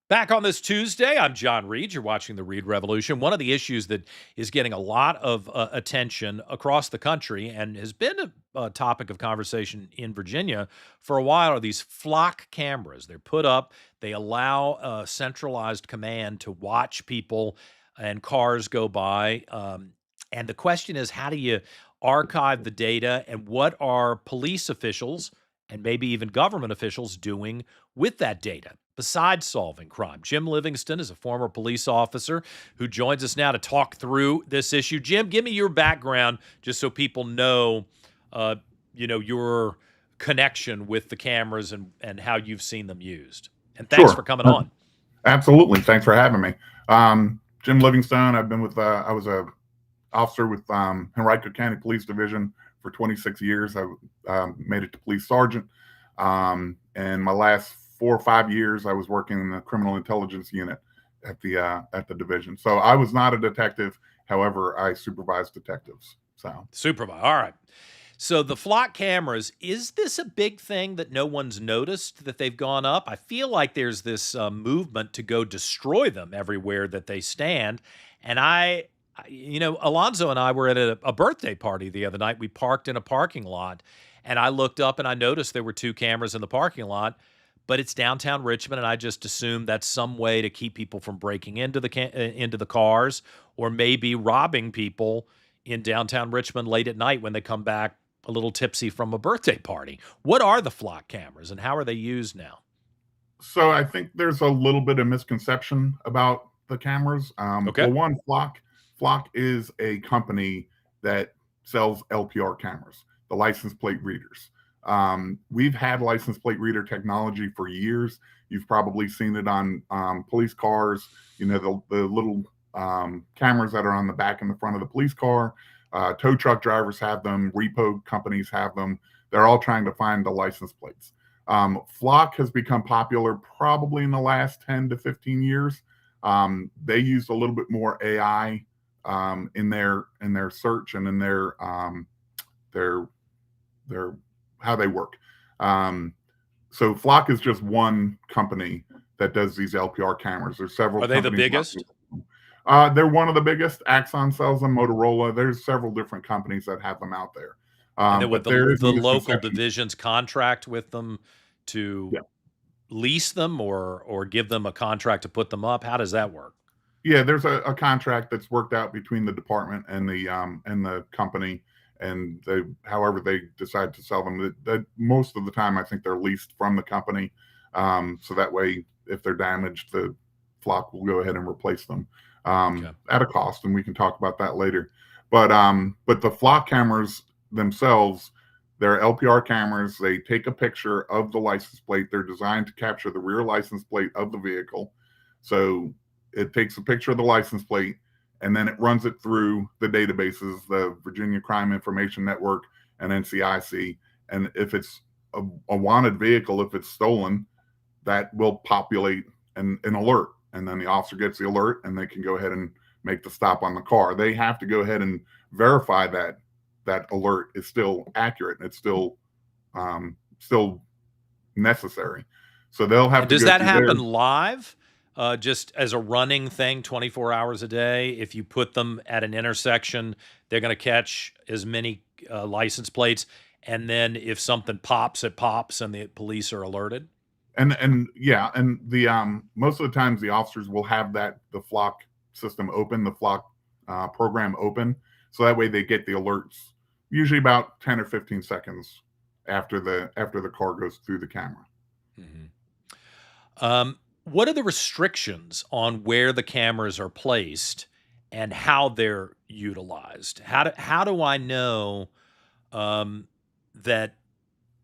Back on this Tuesday, I'm John Reid. You're watching the Reid Revolution. One of the issues that is getting a lot of attention across the country and has been a topic of conversation in Virginia for a while are these flock cameras. They're put up. They allow a centralized command to watch people and cars go by. And the question is, how do you archive the data, and what are police officials and maybe even government officials doing with that data besides solving crime? Jim Livingston is a former police officer who joins us now to talk through this issue. Jim, give me your background just so people know, your connection with the cameras and how you've seen them used. And thanks for coming on. Absolutely. Thanks for having me. Jim Livingston. I've been with, I was a officer with Henrico County Police Division for 26 years. I made it to police sergeant. And my last 4 or 5 years, I was working in the criminal intelligence unit at the division. So I was not a detective. However, I supervised detectives. Supervise. All right. So the flock cameras, is this a big thing that no one's noticed that they've gone up? I feel like there's this movement to go destroy them everywhere that they stand. And I Alonzo and I were at a birthday party the other night. We parked in a parking lot, and I looked up and I noticed there were 2 cameras in the parking lot, but it's downtown Richmond, and I just assumed that's some way to keep people from breaking into the cars, or maybe robbing people in downtown Richmond late at night when they come back a little tipsy from a birthday party. What are the flock cameras, and how are they used now? So I think there's a little bit of misconception about the cameras. Okay. Well, one, Flock is a company that sells LPR cameras, the license plate readers. We've had license plate reader technology for years. You've probably seen it on police cars. The little cameras that are on the back and the front of the police car. Tow truck drivers have them. Repo companies have them. They're all trying to find the license plates. Flock has become popular probably in the last 10 to 15 years. They use a little bit more AI in their search and in their how they work. So Flock is just one company that does these LPR cameras. There's several. Are they the biggest? They're one of the biggest. Axon sells them. Motorola. There's several different companies that have them out there. And then But the there is a local misconception. divisions contract with them to Yeah. lease them or give them a contract to put them up? How does that work? Yeah, there's a contract that's worked out between the department and the company, and however they decide to sell them. That most of the time, I think they're leased from the company, so that way, if they're damaged, the Flock will go ahead and replace them Okay. at a cost, and we can talk about that later. But the Flock cameras themselves, they're LPR cameras. They take a picture of the license plate. They're designed to capture the rear license plate of the vehicle. So it takes a picture of the license plate, and then it runs it through the databases, the Virginia Crime Information Network and NCIC. And if it's a wanted vehicle, if it's stolen, that will populate an alert. And then the officer gets the alert, and they can go ahead and make the stop on the car. They have to go ahead and verify that alert is still accurate and it's still necessary. So they'll have And to does go that through happen their, live, just as a running thing, 24 hours a day? If you put them at an intersection, they're going to catch as many license plates, and then if something pops, it pops, and the police are alerted. and yeah, and the most of the times the officers will have the Flock system open, the Flock program open, so that way they get the alerts usually about 10 or 15 seconds after the car goes through the camera. What are the restrictions on where the cameras are placed and how they're utilized? How do I know that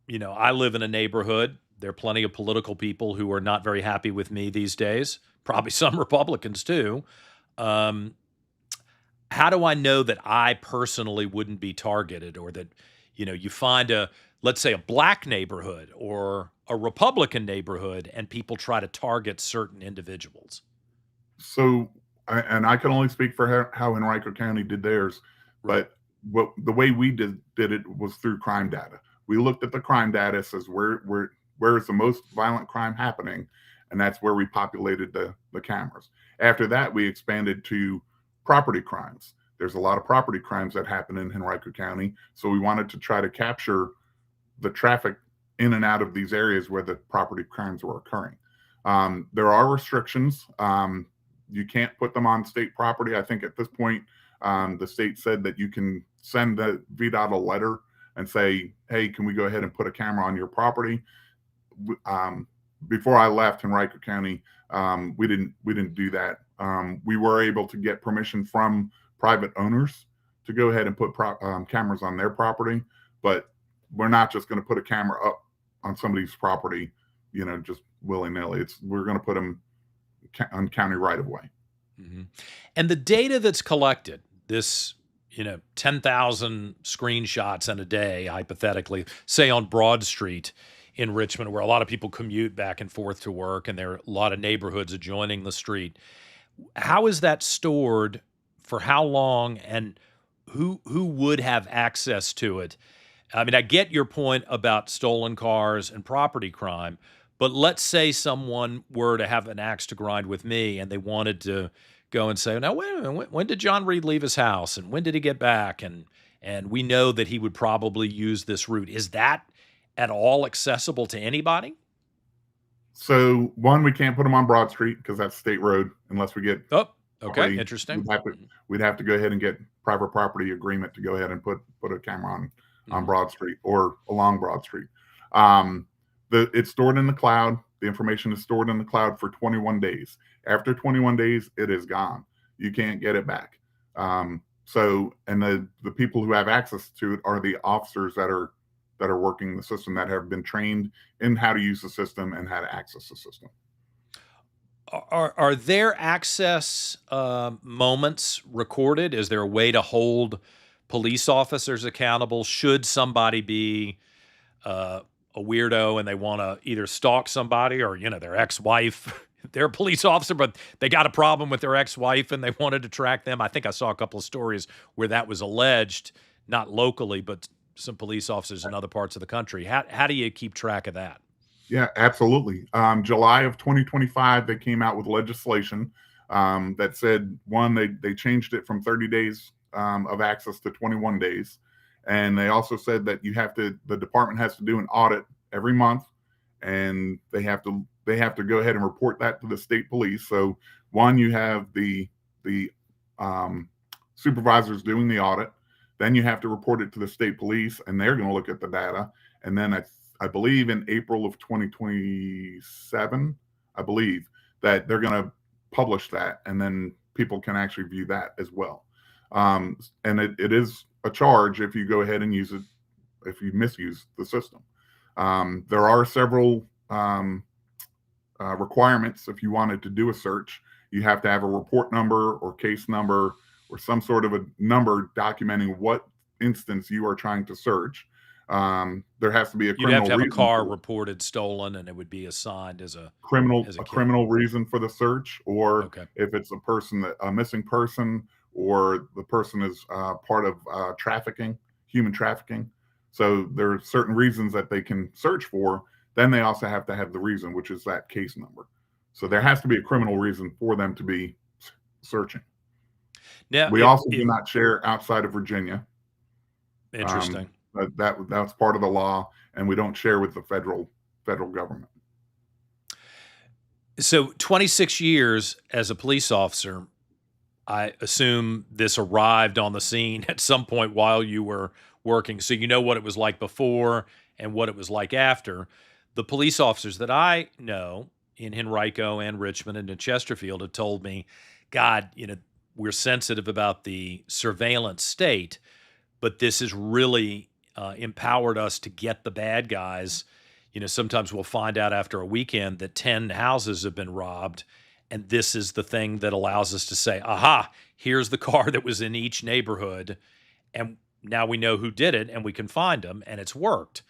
I live in a neighborhood? There are plenty of political people who are not very happy with me these days. Probably some Republicans too. Um, how do I know that I personally wouldn't be targeted, or that you find let's say a black neighborhood or a Republican neighborhood and people try to target certain individuals? So, and I can only speak for how Henrico County did theirs, Right. but the way we did it was through crime data. We looked at the crime data, says where is the most violent crime happening, and that's where we populated the cameras. After that, we expanded to property crimes. There's a lot of property crimes that happen in Henrico County, so we wanted to try to capture the traffic in and out of these areas where the property crimes were occurring. There are restrictions. You can't put them on state property. I think at this point, the state said that you can send the VDOT a letter and say, hey, can we go ahead and put a camera on your property? Before I left Henrico County, we didn't do that. We were able to get permission from private owners to go ahead and put cameras on their property, but we're not just going to put a camera up on somebody's property, just willy-nilly. We're going to put them on county right of way. Mm-hmm. And the data that's collected, this 10,000 screenshots in a day, hypothetically, say on Broad Street in Richmond, where a lot of people commute back and forth to work, and there are a lot of neighborhoods adjoining the street. How is that stored? For how long, and who would have access to it? I mean, I get your point about stolen cars and property crime, but let's say someone were to have an axe to grind with me and they wanted to go and say, now, wait a minute, when did John Reid leave his house? And when did he get back? And we know that he would probably use this route. Is that at all accessible to anybody? So one, we can't put them on Broad Street because that's state road unless we get. Oh, okay, interesting. We'd have to go ahead and get private property agreement to go ahead and put a camera on Broad Street or along Broad Street. It's stored in the cloud. The information is stored in the cloud for 21 days. After 21 days, it is gone. You can't get it back. And the people who have access to it are the officers that are working the system, that have been trained in how to use the system and how to access the system. Are there access moments recorded? Is there a way to hold police officers accountable should somebody be a weirdo and they want to either stalk somebody or, their ex-wife? They're a police officer, but they got a problem with their ex-wife and they wanted to track them. I think I saw a couple of stories where that was alleged, not locally, but some police officers in other parts of the country. How do you keep track of that? Yeah, absolutely. July of 2025, they came out with legislation that said, one, they changed it from 30 days of access to 21 days. And they also said that the department has to do an audit every month, and they have to go ahead and report that to the state police. So one, you have the supervisors doing the audit. Then you have to report it to the state police, and they're going to look at the data. And then I believe in April of 2027, I believe that they're going to publish that, and then people can actually view that as well. And it is a charge if you go ahead and use it, if you misuse the system. There are several requirements. If you wanted to do a search, you have to have a report number or case number or some sort of a number documenting what instance you are trying to search. There has to be a criminal reason. You'd have to have a car reported stolen, and it would be assigned as a criminal reason for the search, or if it's a missing person, or the person is part of human trafficking. So there are certain reasons that they can search for. Then they also have to have the reason, which is that case number. So there has to be a criminal reason for them to be searching. Now, we also do not share outside of Virginia. Interesting. That's part of the law, and we don't share with the federal government. So 26 years as a police officer, I assume this arrived on the scene at some point while you were working. So you know what it was like before and what it was like after. The police officers that I know in Henrico and Richmond and in Chesterfield have told me, God, we're sensitive about the surveillance state, but this has really empowered us to get the bad guys. Sometimes we'll find out after a weekend that 10 houses have been robbed, and this is the thing that allows us to say, aha, here's the car that was in each neighborhood, and now we know who did it, and we can find them, and it's worked.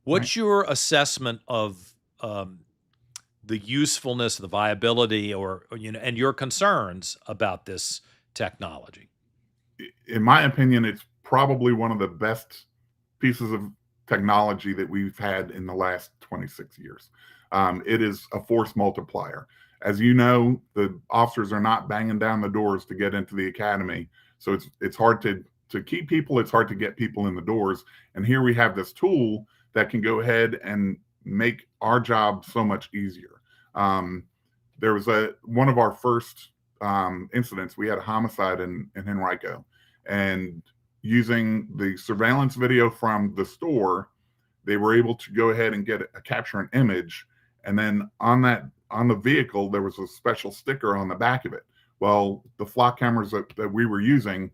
What's your assessment of the usefulness, the viability, and your concerns about this technology? In my opinion, it's probably one of the best pieces of technology that we've had in the last 26 years. It is a force multiplier. As you know, the officers are not banging down the doors to get into the academy. So it's hard to keep people. It's hard to get people in the doors. And here we have this tool that can go ahead and make our job so much easier. There was one of our first incidents. We had a homicide in Henrico, and using the surveillance video from the store, they were able to go ahead and capture an image. And then on the vehicle, there was a special sticker on the back of it. Well, the flock cameras that we were using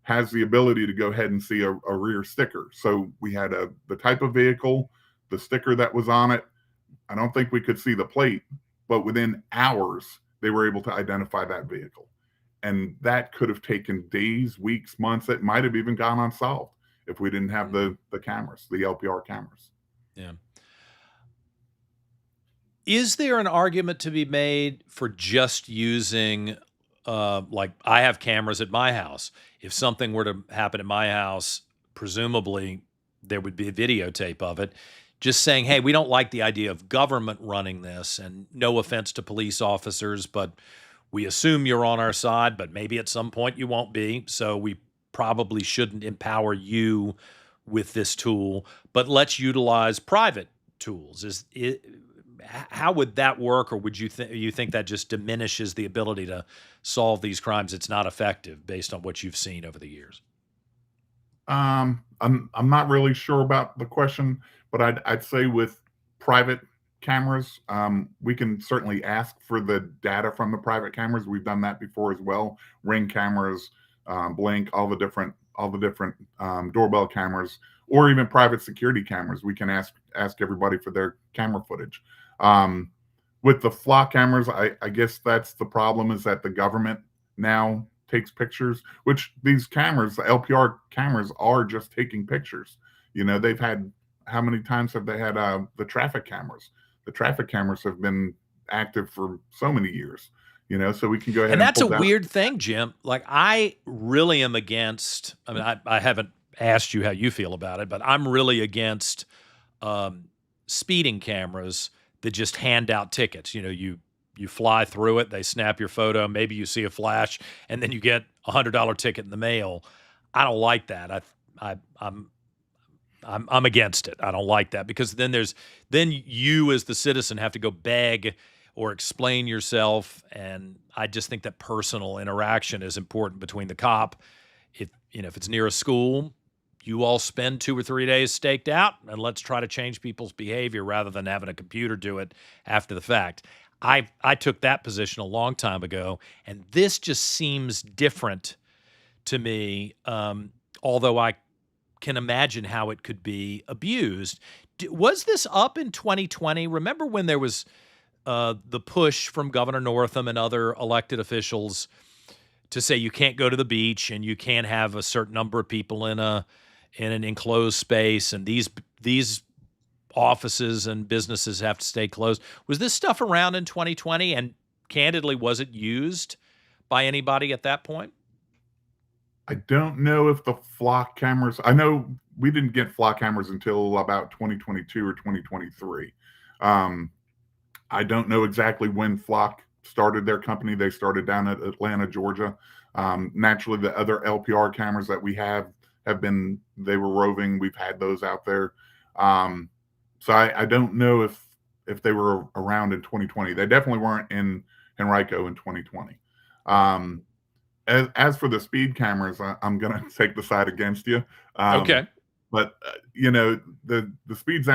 has the ability to go ahead and see a rear sticker. So we had the type of vehicle, the sticker that was on it. I don't think we could see the plate, but within hours, they were able to identify that vehicle. And that could have taken days, weeks, months. It might have even gone unsolved if we didn't have the cameras, the LPR cameras. Yeah. Is there an argument to be made for just using, like I have cameras at my house. If something were to happen at my house, presumably there would be a videotape of it. Just saying, hey, we don't like the idea of government running this, and no offense to police officers, but We assume you're on our side, but maybe at some point you won't be. So we probably shouldn't empower you with this tool, but let's utilize private tools. How would that work, or would you think that just diminishes the ability to solve these crimes? It's not effective based on what you've seen over the years. I'm not really sure about the question, but I'd say with private cameras, we can certainly ask for the data from the private cameras. We've done that before as well. Ring cameras, Blink, all the different doorbell cameras, or even private security cameras. We can ask everybody for their camera footage. With the flock cameras, I guess that's the problem, is that the government now takes pictures, which these cameras, the LPR cameras, are just taking pictures. You know, they've had, how many times have they had the traffic cameras? The traffic cameras have been active for so many years, you know, so we can go ahead And and that's a pull down. weird thing, Jim. Like, I really am against, I mean, I haven't asked you how you feel about it, but I'm really against speeding cameras that just hand out tickets. You know, you fly through it, they snap your photo, maybe you see a flash, and then you get $100 ticket in the mail. I don't like that. I'm against it. I don't like that, because then you as the citizen have to go beg or explain yourself, and I just think that personal interaction is important between the cop. If it's near a school, you all spend 2 or 3 days staked out, and let's try to change people's behavior rather than having a computer do it after the fact. I took that position a long time ago, and this just seems different to me, although I can imagine how it could be abused. Was this up in 2020? Remember when there was the push from Governor Northam and other elected officials to say you can't go to the beach and you can't have a certain number of people in an enclosed space, and these offices and businesses have to stay closed? Was this stuff around in 2020? And candidly, was it used by anybody at that point? I don't know if the flock cameras, I know we didn't get flock cameras until about 2022 or 2023. I don't know exactly when Flock started their company. They started down at Atlanta, Georgia. Naturally, the other LPR cameras that we have been, they were roving. We've had those out there. So I don't know if they were around in 2020. They definitely weren't in Henrico in 2020. As for the speed cameras, I'm going to take the side against you. Okay. But you know, the speed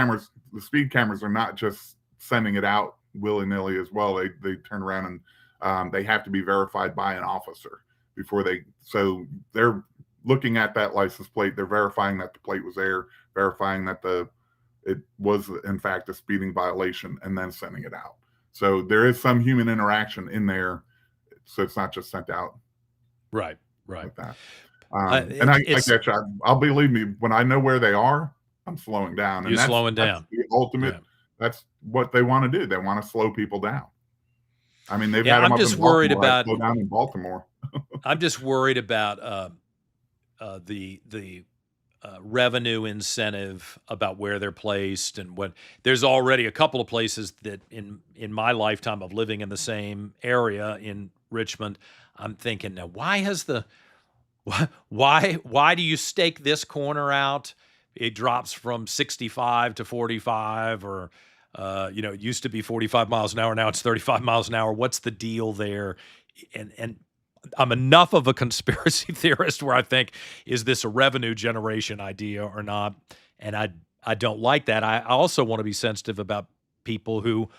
cameras are not just sending it out willy-nilly as well. They turn around and they have to be verified by an officer before so they're looking at that license plate, they're verifying that the plate was there, verifying that it was in fact a speeding violation, and then sending it out. So there is some human interaction in there, so it's not just sent out Right. like that. And I get you. I'll believe me, when I know where they are, I'm slowing down. You're slowing down. That's the ultimate. Yeah. That's what they want to do. They want to slow people down. I mean, they've Yeah, had them I'm up just in worried Baltimore. I about. slow down in Baltimore. I'm just worried about the revenue incentive about where they're placed, and what. There's already a couple of places that in my lifetime of living in the same area in Richmond, I'm thinking, now why do you stake this corner out? It drops from 65 to 45, or it used to be 45 miles an hour, now it's 35 miles an hour. What's the deal there? And I'm enough of a conspiracy theorist where I think, is this a revenue generation idea or not? And I don't like that. I also want to be sensitive about people who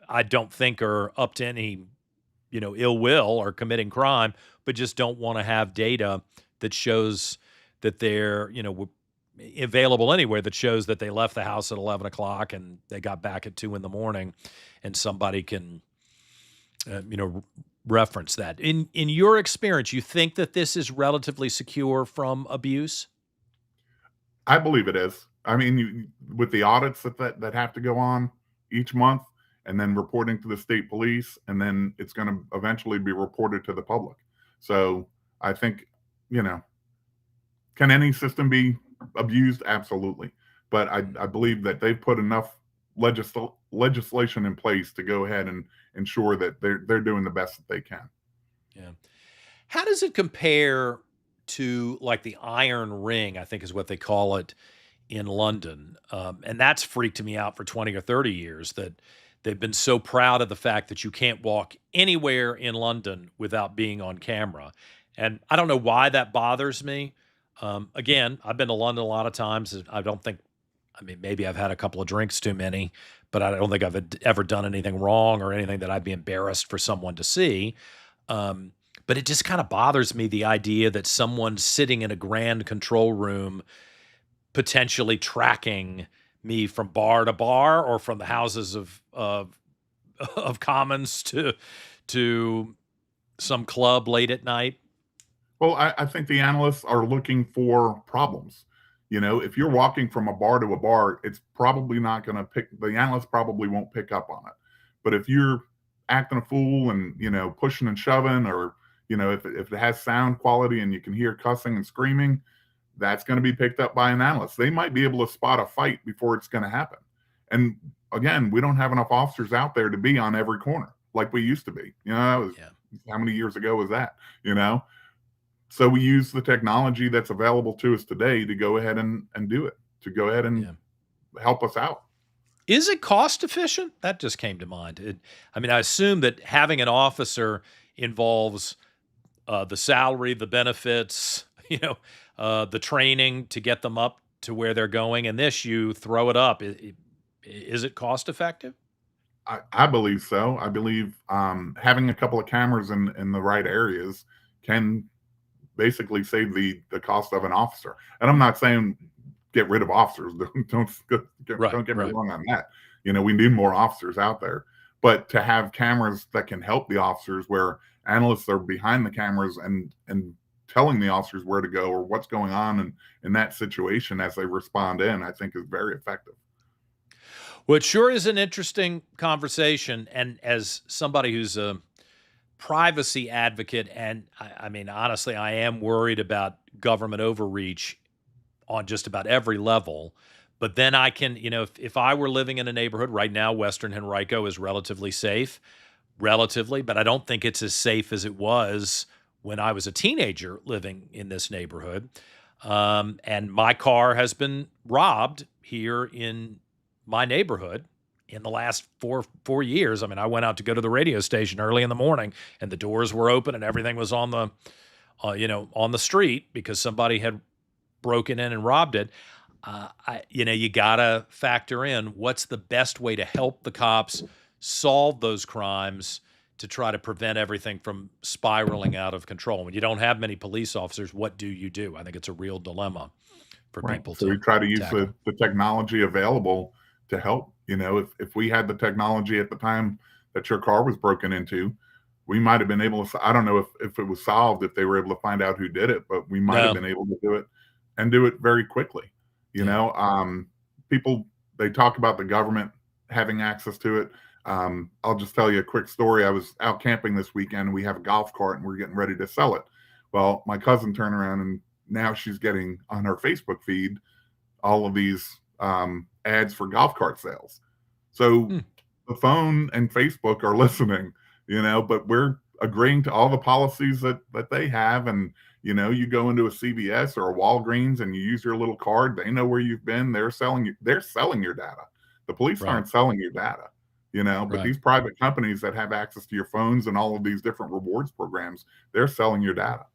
I don't think are up to any ill will or committing crime, but just don't want to have data that shows that they're available anywhere, that shows that they left the house at 11 o'clock and they got back at 2 a.m, and somebody can reference that. In your experience, you think that this is relatively secure from abuse? I believe it is. I mean, with the audits that have to go on each month, and then reporting to the state police, and then it's going to eventually be reported to the public. So I think, can any system be abused? Absolutely. But I believe that they've put enough legislation in place to go ahead and ensure that they're doing the best that they can. Yeah. How does it compare to like the Iron Ring, I think is what they call it in London? And that's freaked me out for 20 or 30 years that they've been so proud of the fact that you can't walk anywhere in London without being on camera. And I don't know why that bothers me. Again, I've been to London a lot of times. I don't think, I mean, maybe I've had a couple of drinks too many, but I don't think I've ever done anything wrong or anything that I'd be embarrassed for someone to see. Um, but it just kind of bothers me, the idea that someone's sitting in a grand control room potentially tracking me from bar to bar or from the houses of commons to some club late at night. Well, I think the analysts are looking for problems. You know, if you're walking from a bar to a bar, it's probably not going to the analyst probably won't pick up on it. But if you're acting a fool and, you know, pushing and shoving, or, you know, if it has sound quality and you can hear cussing and screaming, that's going to be picked up by an analyst. They might be able to spot a fight before it's going to happen. And again, we don't have enough officers out there to be on every corner like we used to be. You know, that was, how many years ago was that, you know? So we use the technology that's available to us today to go ahead and do it, to go ahead and help us out. Is it cost efficient? That just came to mind. I mean, I assume that having an officer involves the salary, the benefits, you know, the training to get them up to where they're going. And this, you throw it up. Is it cost effective? I believe so. I believe having a couple of cameras in the right areas can basically save the cost of an officer. And I'm not saying get rid of officers. Don't get me wrong on that. You know, we need more officers out there. But to have cameras that can help the officers, where analysts are behind the cameras and telling the officers where to go or what's going on in that situation as they respond in, I think is very effective. Well, it sure is an interesting conversation. And as somebody who's a privacy advocate, and I mean, honestly, I am worried about government overreach on just about every level. But then I can, you know, if I were living in a neighborhood right now, Western Henrico is relatively safe, but I don't think it's as safe as it was when I was a teenager living in this neighborhood. And my car has been robbed here in my neighborhood in the last four years. I mean, I went out to go to the radio station early in the morning, and the doors were open, and everything was on the, on the street because somebody had broken in and robbed it. You gotta factor in what's the best way to help the cops solve those crimes to try to prevent everything from spiraling out of control. When you don't have many police officers, what do you do? I think it's a real dilemma for people. So we try to use the technology available to help. You know, if we had the technology at the time that your car was broken into, we might have been able to, I don't know if it was solved, if they were able to find out who did it, but we might have been able to do it and do it very quickly. You know, people, they talk about the government having access to it. I'll just tell you a quick story. I was out camping this weekend, and we have a golf cart and we're getting ready to sell it. Well, my cousin turned around, and now she's getting on her Facebook feed all of these ads for golf cart sales. So the phone and Facebook are listening, you know, but we're agreeing to all the policies that they have. And, you know, you go into a CVS or a Walgreens and you use your little card, they know where you've been. They're selling your data. The police aren't selling your data, you know, but these private companies that have access to your phones and all of these different rewards programs, they're selling your data.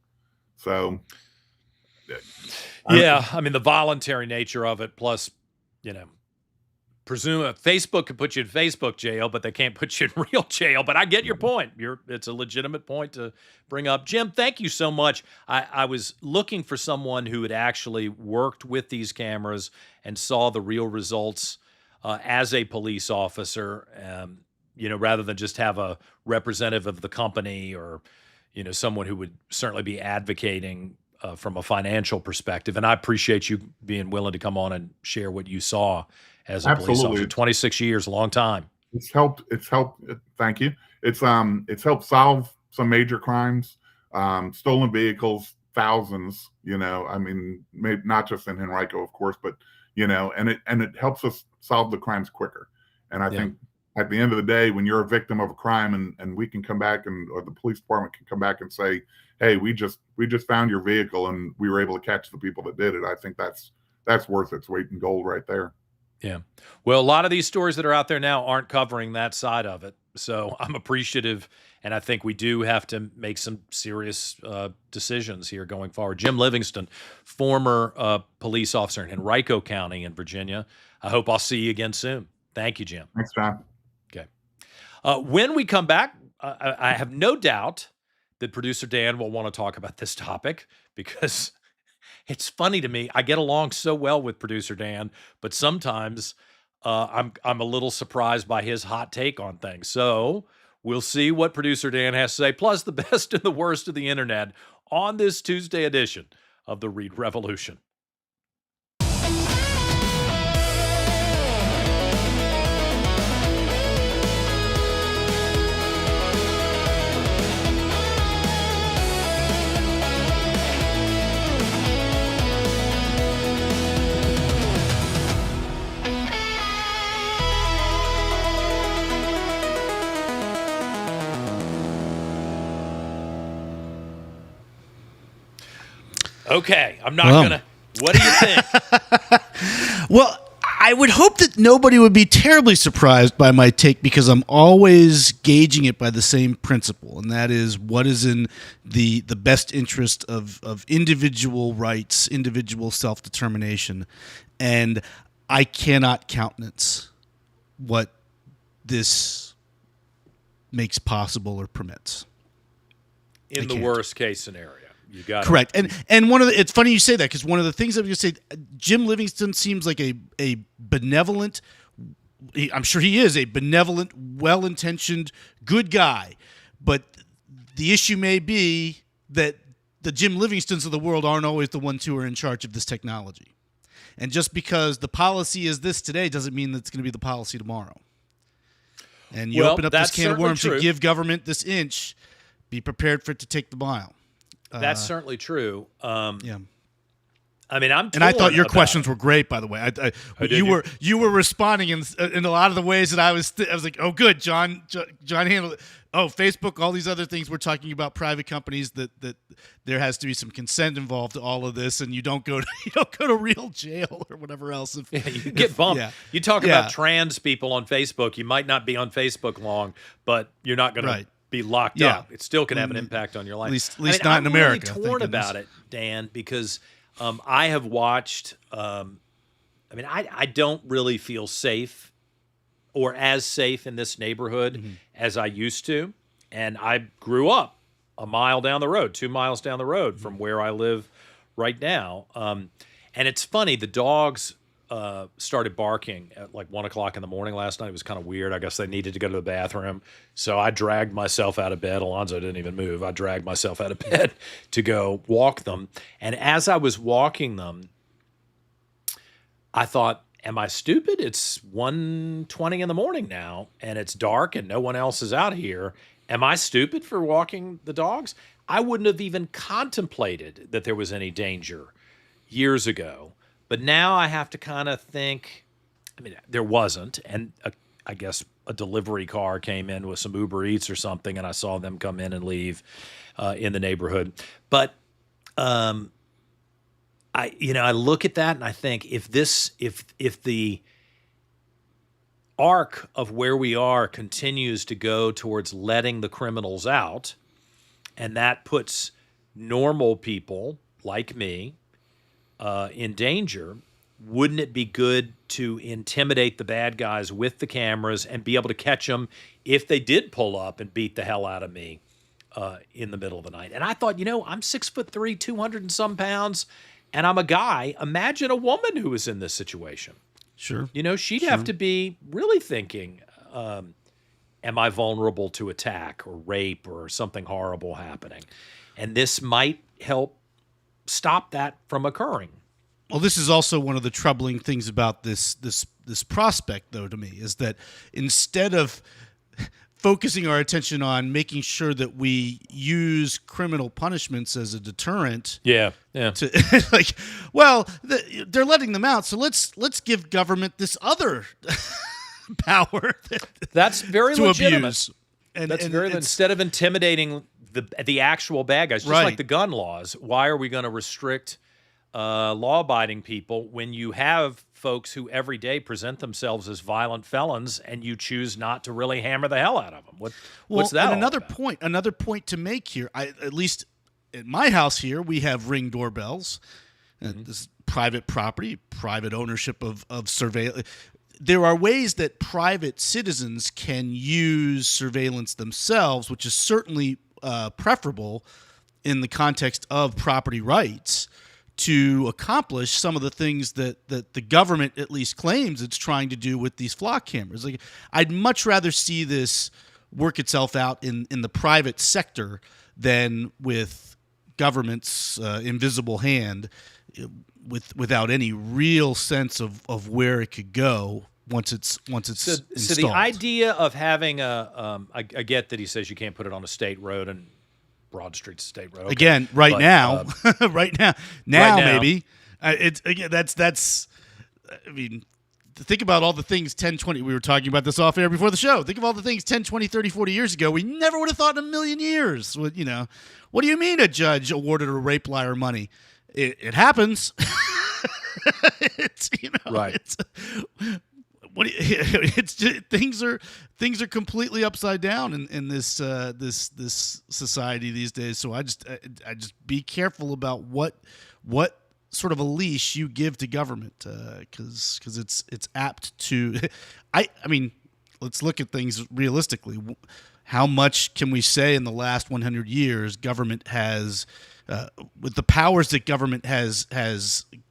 So, I mean, the voluntary nature of it, plus, you know, presume Facebook can put you in Facebook jail, but they can't put you in real jail. But I get your point. It's a legitimate point to bring up. Jim, thank you so much. I was looking for someone who had actually worked with these cameras and saw the real results as a police officer, you know, rather than just have a representative of the company or, you know, someone who would certainly be advocating from a financial perspective. And I appreciate you being willing to come on and share what you saw as a police officer. 26 years, a long time. It's helped. Thank you. It's helped solve some major crimes, stolen vehicles, thousands, you know, I mean, maybe not just in Henrico, of course, but, you know, and it helps us solve the crimes quicker. And I think at the end of the day, when you're a victim of a crime and we can come back or the police department can come back and say, hey, we just found your vehicle and we were able to catch the people that did it. I think that's worth its weight in gold right there. Yeah. Well, a lot of these stories that are out there now aren't covering that side of it. So I'm appreciative, and I think we do have to make some serious decisions here going forward. Jim Livingston, former police officer in Henrico County in Virginia. I hope I'll see you again soon. Thank you, Jim. Thanks, John. Okay. When we come back, I have no doubt that producer Dan will want to talk about this topic because it's funny to me. I get along so well with producer Dan, but sometimes I'm a little surprised by his hot take on things. So we'll see what producer Dan has to say, plus the best and the worst of the internet on this Tuesday edition of the Reid Revolution. Okay, I'm not gonna. What do you think? Well, I would hope that nobody would be terribly surprised by my take because I'm always gauging it by the same principle, and that is what is in the best interest of individual rights, individual self-determination, and I cannot countenance what this makes possible or permits. In the worst case scenario. You got correct, and one of the, it's funny you say that because one of the things I was going to say, Jim Livingston seems like a benevolent. I'm sure he is a benevolent, well-intentioned, good guy, but the issue may be that the Jim Livingstons of the world aren't always the ones who are in charge of this technology, and just because the policy is this today doesn't mean that it's going to be the policy tomorrow. And you open up this can of worms and give government this inch, be prepared for it to take the mile. That's certainly true. Yeah. I mean, and I thought your questions were great, by the way. You were responding in a lot of the ways that I was like, oh, good, John handled it. Oh, Facebook, all these other things we're talking about, private companies that there has to be some consent involved to all of this, and you don't go to real jail or whatever else. You get bumped. Yeah. You talk about trans people on Facebook. You might not be on Facebook long, but you're not going to be locked up. It still can have an impact on your life. At least not in America. I'm really torn about it, Dan, because I have watched. I don't really feel safe or as safe in this neighborhood as I used to, and I grew up a mile down the road, 2 miles down the road from where I live right now. And it's funny, the dogs started barking at like 1 o'clock in the morning last night. It was kind of weird. I guess they needed to go to the bathroom. So I dragged myself out of bed. Alonzo didn't even move. I dragged myself out of bed to go walk them. And as I was walking them, I thought, am I stupid? It's 1:20 in the morning now, and it's dark and no one else is out here. Am I stupid for walking the dogs? I wouldn't have even contemplated that there was any danger years ago. But now I have to kind of think, there wasn't. And I guess a delivery car came in with some Uber Eats or something, and I saw them come in and leave in the neighborhood. But I look at that and I think if the arc of where we are continues to go towards letting the criminals out, and that puts normal people like me in danger, wouldn't it be good to intimidate the bad guys with the cameras and be able to catch them if they did pull up and beat the hell out of me in the middle of the night? And I thought, I'm 6'3", 200 and some pounds, and I'm a guy. Imagine a woman who was in this situation. Sure. She'd have to be really thinking, am I vulnerable to attack or rape or something horrible happening? And this might help stop that from occurring. Well, this is also one of the troubling things about this prospect, though, to me, is that instead of focusing our attention on making sure that we use criminal punishments as a deterrent, to they're letting them out, so let's give government this other power That's very to legitimate. abuse. And That's and very it's- instead of intimidating the actual bad guys, just Right. like the gun laws. Why are we going to restrict law-abiding people when you have folks who every day present themselves as violent felons, and you choose not to really hammer the hell out of them? What's that? And all another about? another point to make here. At least at my house here, we have Ring doorbells. This is private property, private ownership of surveillance. There are ways that private citizens can use surveillance themselves, which is certainly preferable in the context of property rights, to accomplish some of the things that the government at least claims it's trying to do with these flock cameras. Like, I'd much rather see this work itself out in the private sector than with government's invisible hand, without any real sense of where it could go once it's installed. So the idea of having I get that he says you can't put it on a state road, and Broad Street's a state road. Okay. Again, right But, now, right now, now. maybe it's again. That's. I mean, think about all the things 10, 20. We were talking about this off air before the show. Think of all the things 10, 20, 30, 40 years ago we never would have thought in a million years. What do you mean a judge awarded a rape liar money? It happens. It's Right. It's, it's just, things are completely upside down in this this society these days. So I just be careful about what sort of a leash you give to government, because it's apt to. I mean, let's look at things realistically. How much can we say in the last 100 years government has, with the powers that government has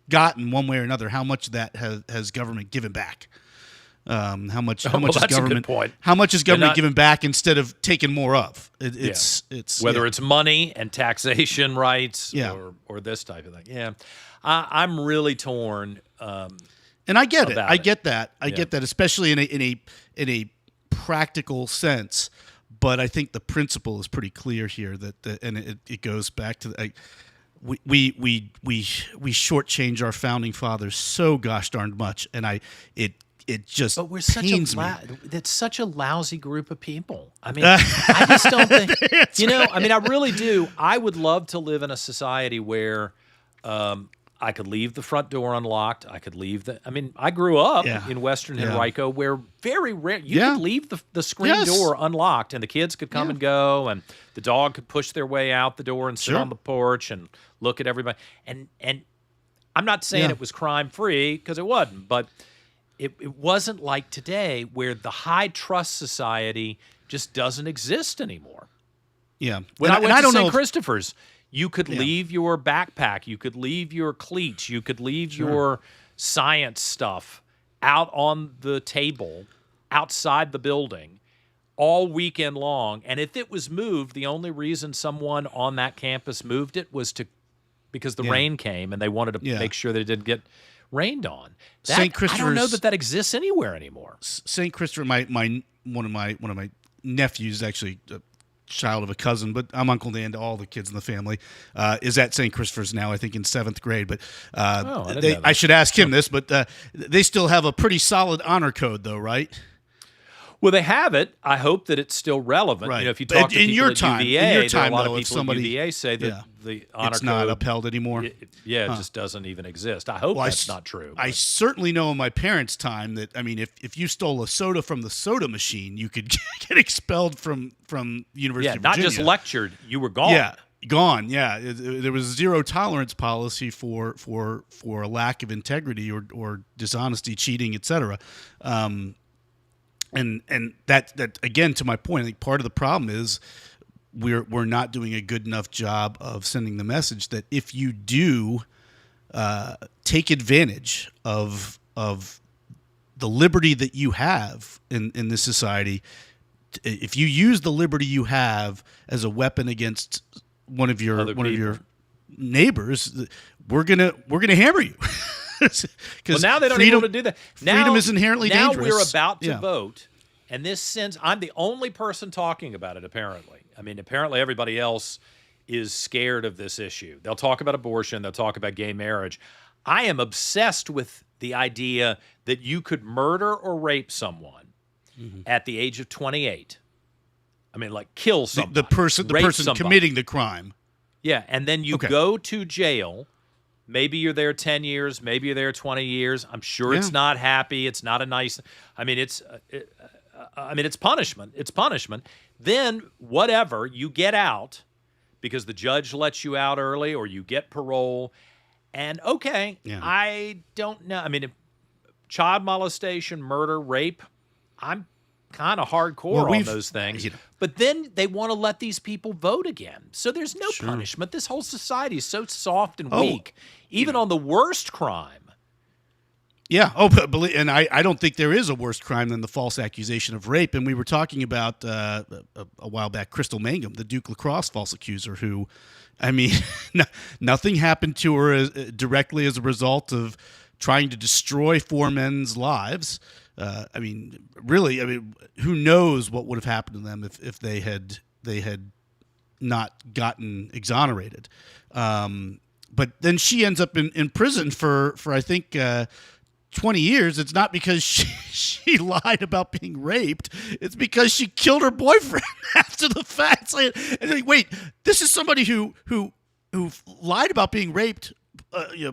gotten one way or another, how much of that has government given back? How much is that's a good government? point. How much is government not- given back instead of taking more of? It's Whether it's money and taxation rights, Yeah. or this type of thing. Yeah, I'm really torn. And I get it. about I it. get that. I get that, especially in a practical sense. But I think the principle is pretty clear here. And it goes back to we shortchange our founding fathers so gosh darned much, and it just But we're such pains me. it's such a lousy group of people. I mean, I just don't think I mean, I really do. I would love to live in a society where I could leave the front door unlocked. I could leave I grew up Yeah. in Western Yeah. Henrico where very rare you Yeah. could leave the screen Yes. door unlocked, and the kids could come and go, and the dog could push their way out the door and sit Sure. on the porch and look at everybody. And I'm not saying Yeah. it was crime free, because it wasn't, but it wasn't like today where the high trust society just doesn't exist anymore. Yeah. When And I went to don't know St. if- Christopher's, you could leave your backpack, you could leave your cleats, you could leave your science stuff out on the table outside the building all weekend long. And if it was moved, the only reason someone on that campus moved it was because the rain came and they wanted to make sure that it didn't get rained on. St. I don't know Christopher's- that exists anywhere anymore. St. Christopher, one of my nephews, actually a child of a cousin, but I'm Uncle Dan to all the kids in the family, is at St. Christopher's now, I think in 7th grade. But I didn't know that. I should ask him this, but they still have a pretty solid honor code, though, right? Well, they have it. I hope that it's still relevant. Right. If you But talk to in people your at time- UVA, in your there time, are a lot though, of if people somebody- at UVA say that the honor It's not code, upheld anymore. it just doesn't even exist. I hope Well, that's not true. I but- certainly know in my parents' time that, I mean, if you stole a soda from the soda machine, you could get expelled from University of not Virginia. just lectured, you were gone. Yeah, gone. Yeah, there was a zero tolerance policy for a lack of integrity or dishonesty, cheating, etc. And that again, to my point, I think part of the problem is we're not doing a good enough job of sending the message that if you do take advantage of the liberty that you have in this society, if you use the liberty you have as a weapon against one of your neighbors, we're gonna hammer you. Well, now they don't even want to do that. Freedom is inherently now dangerous. Now we're about to Yeah. vote, and this sends. I'm the only person talking about it. Apparently, I mean, apparently everybody else is scared of this issue. They'll talk about abortion. They'll talk about gay marriage. I am obsessed with the idea that you could murder or rape someone at the age of 28. I mean, like kill somebody. The person somebody. committing the crime. Yeah, and then you go to jail. Maybe you're there 10 years. Maybe you're there 20 years. I'm sure it's not happy. It's not a nice. I mean, it's punishment. It's punishment. Then whatever, you get out because the judge lets you out early, or you get parole. And I don't know. I mean, if child molestation, murder, rape, I'm kind of hardcore on those things. But then they want to let these people vote again. So there's no punishment. This whole society is so soft and weak, even on the worst crime. Yeah. And I don't think there is a worse crime than the false accusation of rape. And we were talking about a while back, Crystal Mangum, the Duke lacrosse false accuser, who, I mean, nothing happened to her directly as a result of trying to destroy 4 men's lives. I mean, who knows what would have happened to them if they had not gotten exonerated. But then she ends up in prison for I think 20 years. It's not because she lied about being raped. It's because she killed her boyfriend after the fact. Wait, this is somebody who lied about being raped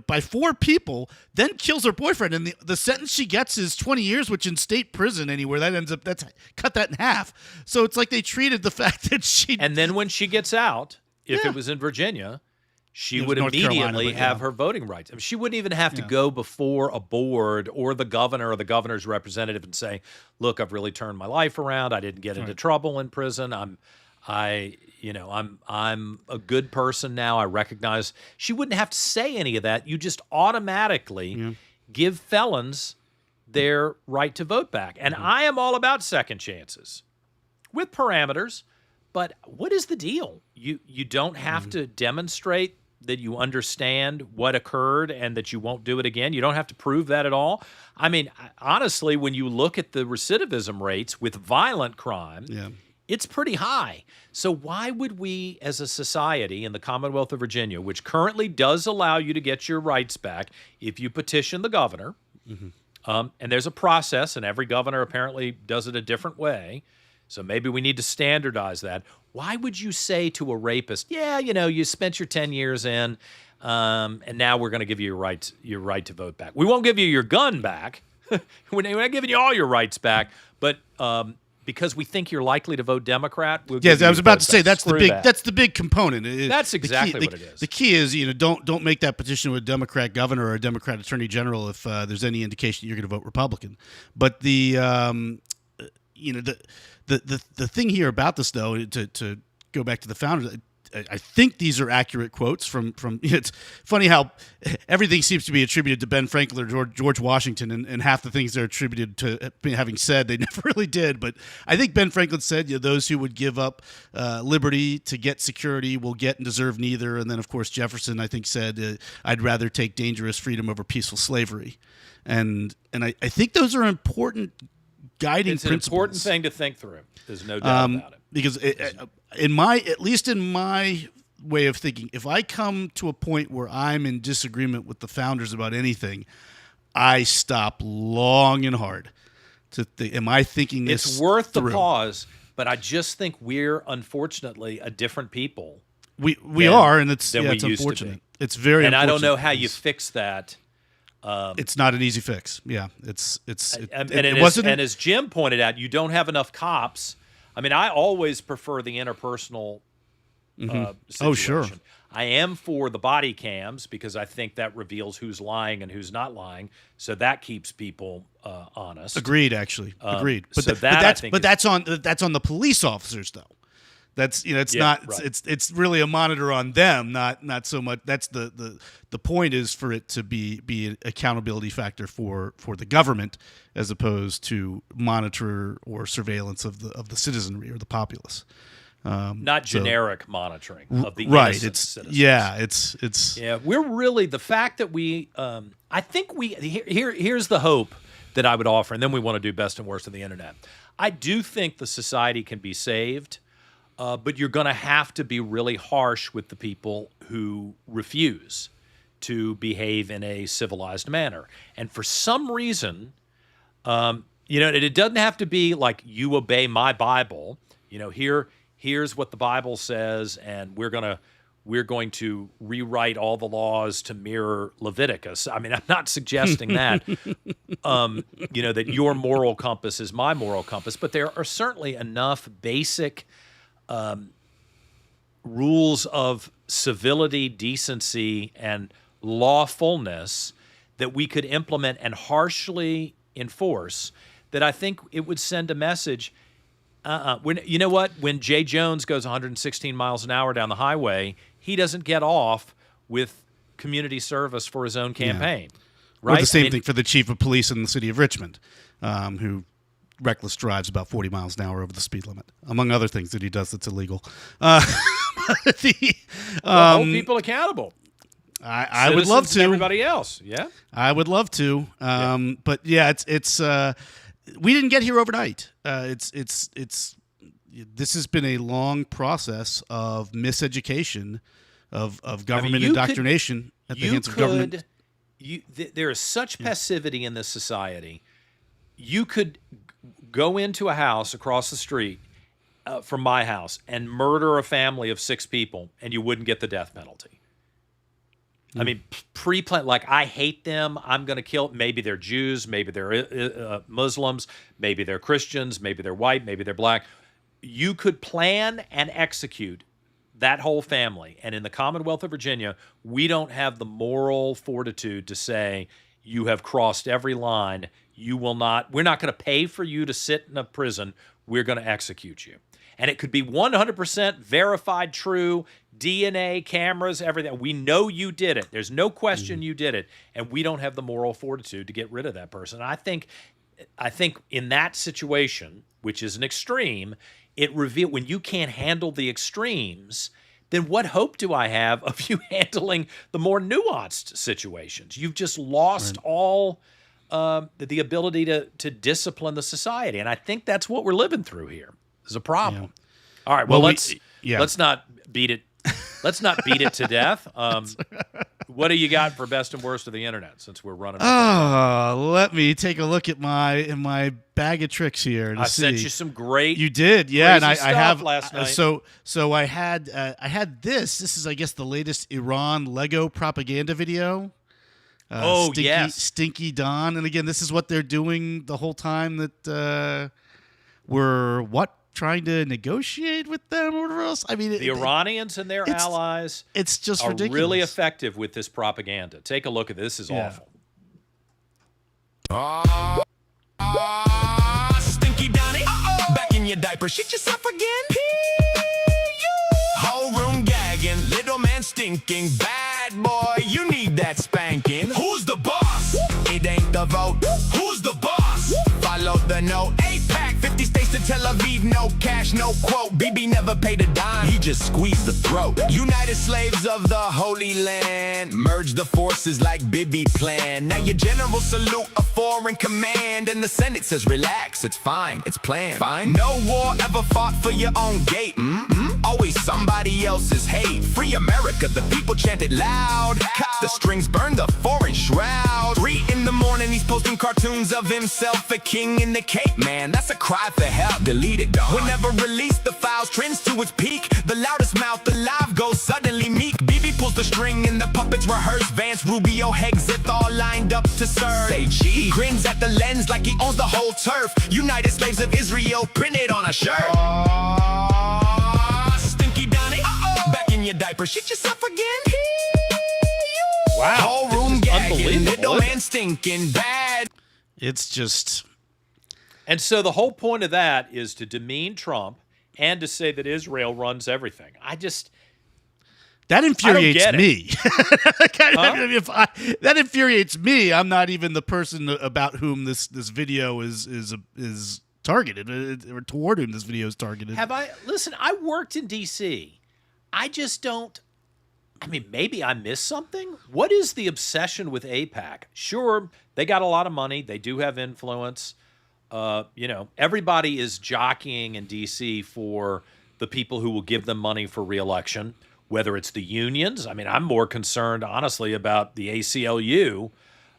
by 4 people, then kills her boyfriend, and the sentence she gets is 20 years, which in state prison anywhere that's cut that in half. So it's like they treated the fact that and then when she gets out, if it was in Virginia, she would immediately have her voting rights. I mean, she wouldn't even have to go before a board or the governor or the governor's representative and say, "Look, I've really turned my life around. I didn't get into trouble in prison. I'm a good person now. I recognize." She wouldn't have to say any of that. You just automatically give felons their right to vote back. And I am all about second chances with parameters. But what is the deal? You don't have to demonstrate that you understand what occurred and that you won't do it again. You don't have to prove that at all. I mean, honestly, when you look at the recidivism rates with violent crime, it's pretty high. So why would we as a society in the Commonwealth of Virginia, which currently does allow you to get your rights back if you petition the governor, and there's a process, and every governor apparently does it a different way, so maybe we need to standardize that. Why would you say to a rapist, you spent your 10 years in, and now we're going to give you your right to vote back. We won't give you your gun back. We're not giving you all your rights back, but because we think you're likely to vote Democrat. Yes, I was about to say that's the big component. That's exactly what it is. The key is don't make that petition with a Democrat governor or a Democrat attorney general if there's any indication you're going to vote Republican. But the thing here about this, though, to go back to the founders, I think these are accurate quotes from. It's funny how everything seems to be attributed to Ben Franklin or George Washington, and half the things they're attributed to having said they never really did. But I think Ben Franklin said, those who would give up liberty to get security will get and deserve neither. And then, of course, Jefferson, I think, said, I'd rather take dangerous freedom over peaceful slavery. And I think those are important guiding principles. It's an important thing to think through. There's no doubt about it. Because at least in my way of thinking, if I come to a point where I'm in disagreement with the founders about anything, I stop long and hard to think, am I thinking this It's worth through? The pause, but I just think we're unfortunately a different people. We are, and it's it's unfortunate. It's very and unfortunate. I don't know how you fix that. It's not an easy fix. Yeah, and as Jim pointed out, you don't have enough cops. I mean, I always prefer the interpersonal situation. Oh, sure. I am for the body cams because I think that reveals who's lying and who's not lying, so that keeps people honest. Agreed, actually. Agreed. But so that's on the police officers, though. That's it's not right. It's really a monitor on them, not so much. That's the point is for it to be an accountability factor for the government as opposed to monitor or surveillance of the citizenry or the populace. Not generic monitoring of the innocent citizens. We're really the fact that we. I think here's the hope that I would offer, and then we want to do best and worst of the internet. I do think the society can be saved. But you're going to have to be really harsh with the people who refuse to behave in a civilized manner. And for some reason, You know, it doesn't have to be like you obey my Bible. You know, here's what the Bible says, and we're going to rewrite all the laws to mirror Leviticus. I mean, I'm not suggesting that, you know, that your moral compass is my moral compass, but there are certainly enough basic rules of civility, decency, and lawfulness that we could implement and harshly enforce that I think it would send a message. When you know what? When Jay Jones goes 116 miles an hour down the highway, he doesn't get off with community service for his own campaign. Right? Or the same thing for the chief of police in the city of Richmond, who reckless drives about 40 miles an hour over the speed limit, among other things that he does that's illegal. Hold people accountable. I would love to. Everybody else, yeah. I would love to. But yeah, it's we didn't get here overnight. This has been a long process of miseducation, of government indoctrination at the hands of government. There is such passivity in this society. You could go into a house across the street from my house and murder a family of 6 people, and you wouldn't get the death penalty. I mean, pre-planned, like, I hate them, I'm going to kill. Maybe they're Jews, maybe they're Muslims, maybe they're Christians, maybe they're white, maybe they're black. You could plan and execute that whole family. And in the Commonwealth of Virginia, we don't have the moral fortitude to say, you have crossed every line. We're not going to pay for you to sit in a prison. We're going to execute you. And it could be 100% verified true, DNA, cameras, everything. We know you did it. There's no question you did it. And we don't have the moral fortitude to get rid of that person. I think in that situation, which is an extreme, it reveals when you can't handle the extremes, then what hope do I have of you handling the more nuanced situations? You've just lost all the ability to discipline the society. And I think that's what we're living through here. Is a problem. Yeah. All right. Well, let's not beat it. Let's not beat it to death. What do you got for best and worst of the internet? Since we're running. Let me take a look at my bag of tricks here. I sent you some great. You did, yeah. And I have last night. So I had this. This is, I guess, the latest Iran Lego propaganda video. Stinky Don. And again, this is what they're doing the whole time that we're trying to negotiate with them or whatever else. I mean, the Iranians and their allies. It's just ridiculous. Really effective with this propaganda. Take a look at this. This is awful. Stinky Donnie, back in your diaper, shit yourself again. Whole room gagging, little man stinking, bad boy, you need that spanking. Who's the boss? It ain't the vote. Who's the boss? Follow the note. 8-pack, 50 states to Tel Aviv, no cash, no quote. BB never paid a dime, he just squeezed the throat. United slaves of the Holy Land, merge the forces like Bibi planned. Now your general salute a foreign command, and the Senate says relax, it's fine, it's planned. Fine. No war ever fought for your own gate. Always somebody else's hate. Free America, the people chanted loud. Cut the strings, burn the foreign shroud. 3 in the morning, he's posting cartoons of himself, a king in the Cape. Man, that's a cry for help. Delete it, dog. Whenever released, the files trends to its peak. The loudest mouth alive goes suddenly meek. BB pulls the string and the puppets rehearse. Vance, Rubio, Hexit all lined up to serve. Say G grins at the lens like he owns the whole turf. United Slaves of Israel printed on a shirt. Stinky Donnie, back in your diaper, shit yourself again. Wow, whole room gagging, little man man stinking bad. It's just. And so the whole point of that is to demean Trump and to say that Israel runs everything. That infuriates me. That infuriates me. I'm not even the person about whom this video is targeted, or toward whom this video is targeted. Listen, I worked in D.C. I just don't. I mean, maybe I missed something. What is the obsession with AIPAC? Sure, they got a lot of money. They do have influence. Everybody is jockeying in D.C. for the people who will give them money for reelection, whether it's the unions. I mean, I'm more concerned, honestly, about the ACLU,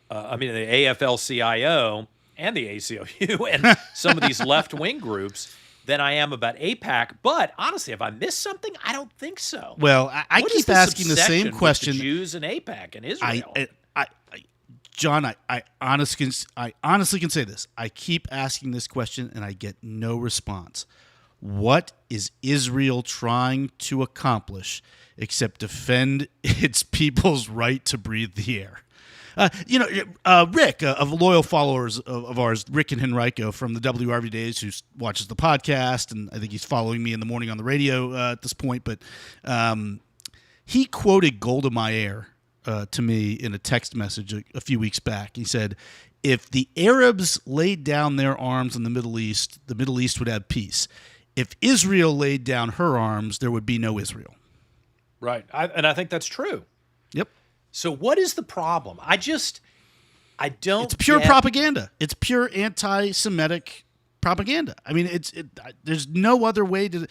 the AFL-CIO, and the ACLU and some of these left-wing groups than I am about AIPAC. But honestly, have I missed something? I don't think so. Well, I What is keep this asking the obsession same with question. the Jews and AIPAC and Israel. John, I honestly can say this. I keep asking this question and I get no response. What is Israel trying to accomplish except defend its people's right to breathe the air? Rick, of loyal followers of ours, Rick and Henrico from the WRV Days, who watches the podcast, and I think he's following me in the morning on the radio at this point, but he quoted Golda Meir to me in a text message a few weeks back. He said, if the Arabs laid down their arms in the Middle East would have peace. If Israel laid down her arms, there would be no Israel. Right. And I think that's true. Yep. So what is the problem? I don't. It's pure propaganda. It's pure anti-Semitic propaganda. I mean, there's no other way to.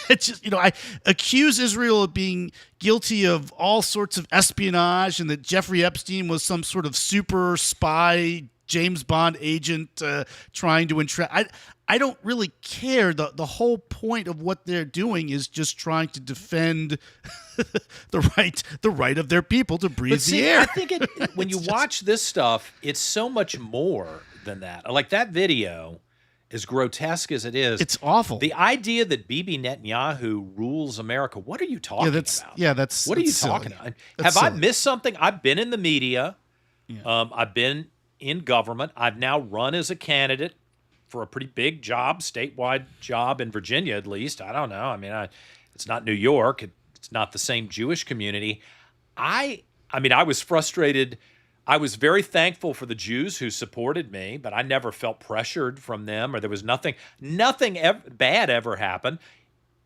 It's just, I accuse Israel of being guilty of all sorts of espionage and that Jeffrey Epstein was some sort of super spy, James Bond agent trying to entrap. I don't really care. The whole point of what they're doing is just trying to defend the right of their people to breathe the air. I think when you watch this stuff, it's so much more than that. Like that video, as grotesque as it is, it's awful. The idea that Bibi Netanyahu rules America, what are you talking about? Yeah, that's what are you silly. talking about? That's Have I silly. missed something? I've been in the media. Yeah. I've been in government. I've now run as a candidate for a pretty big job, statewide job in Virginia, at least. I don't know. I mean, it's not New York. It's not the same Jewish community. I was frustrated. I was very thankful for the Jews who supported me, but I never felt pressured from them, or there was nothing bad ever happened.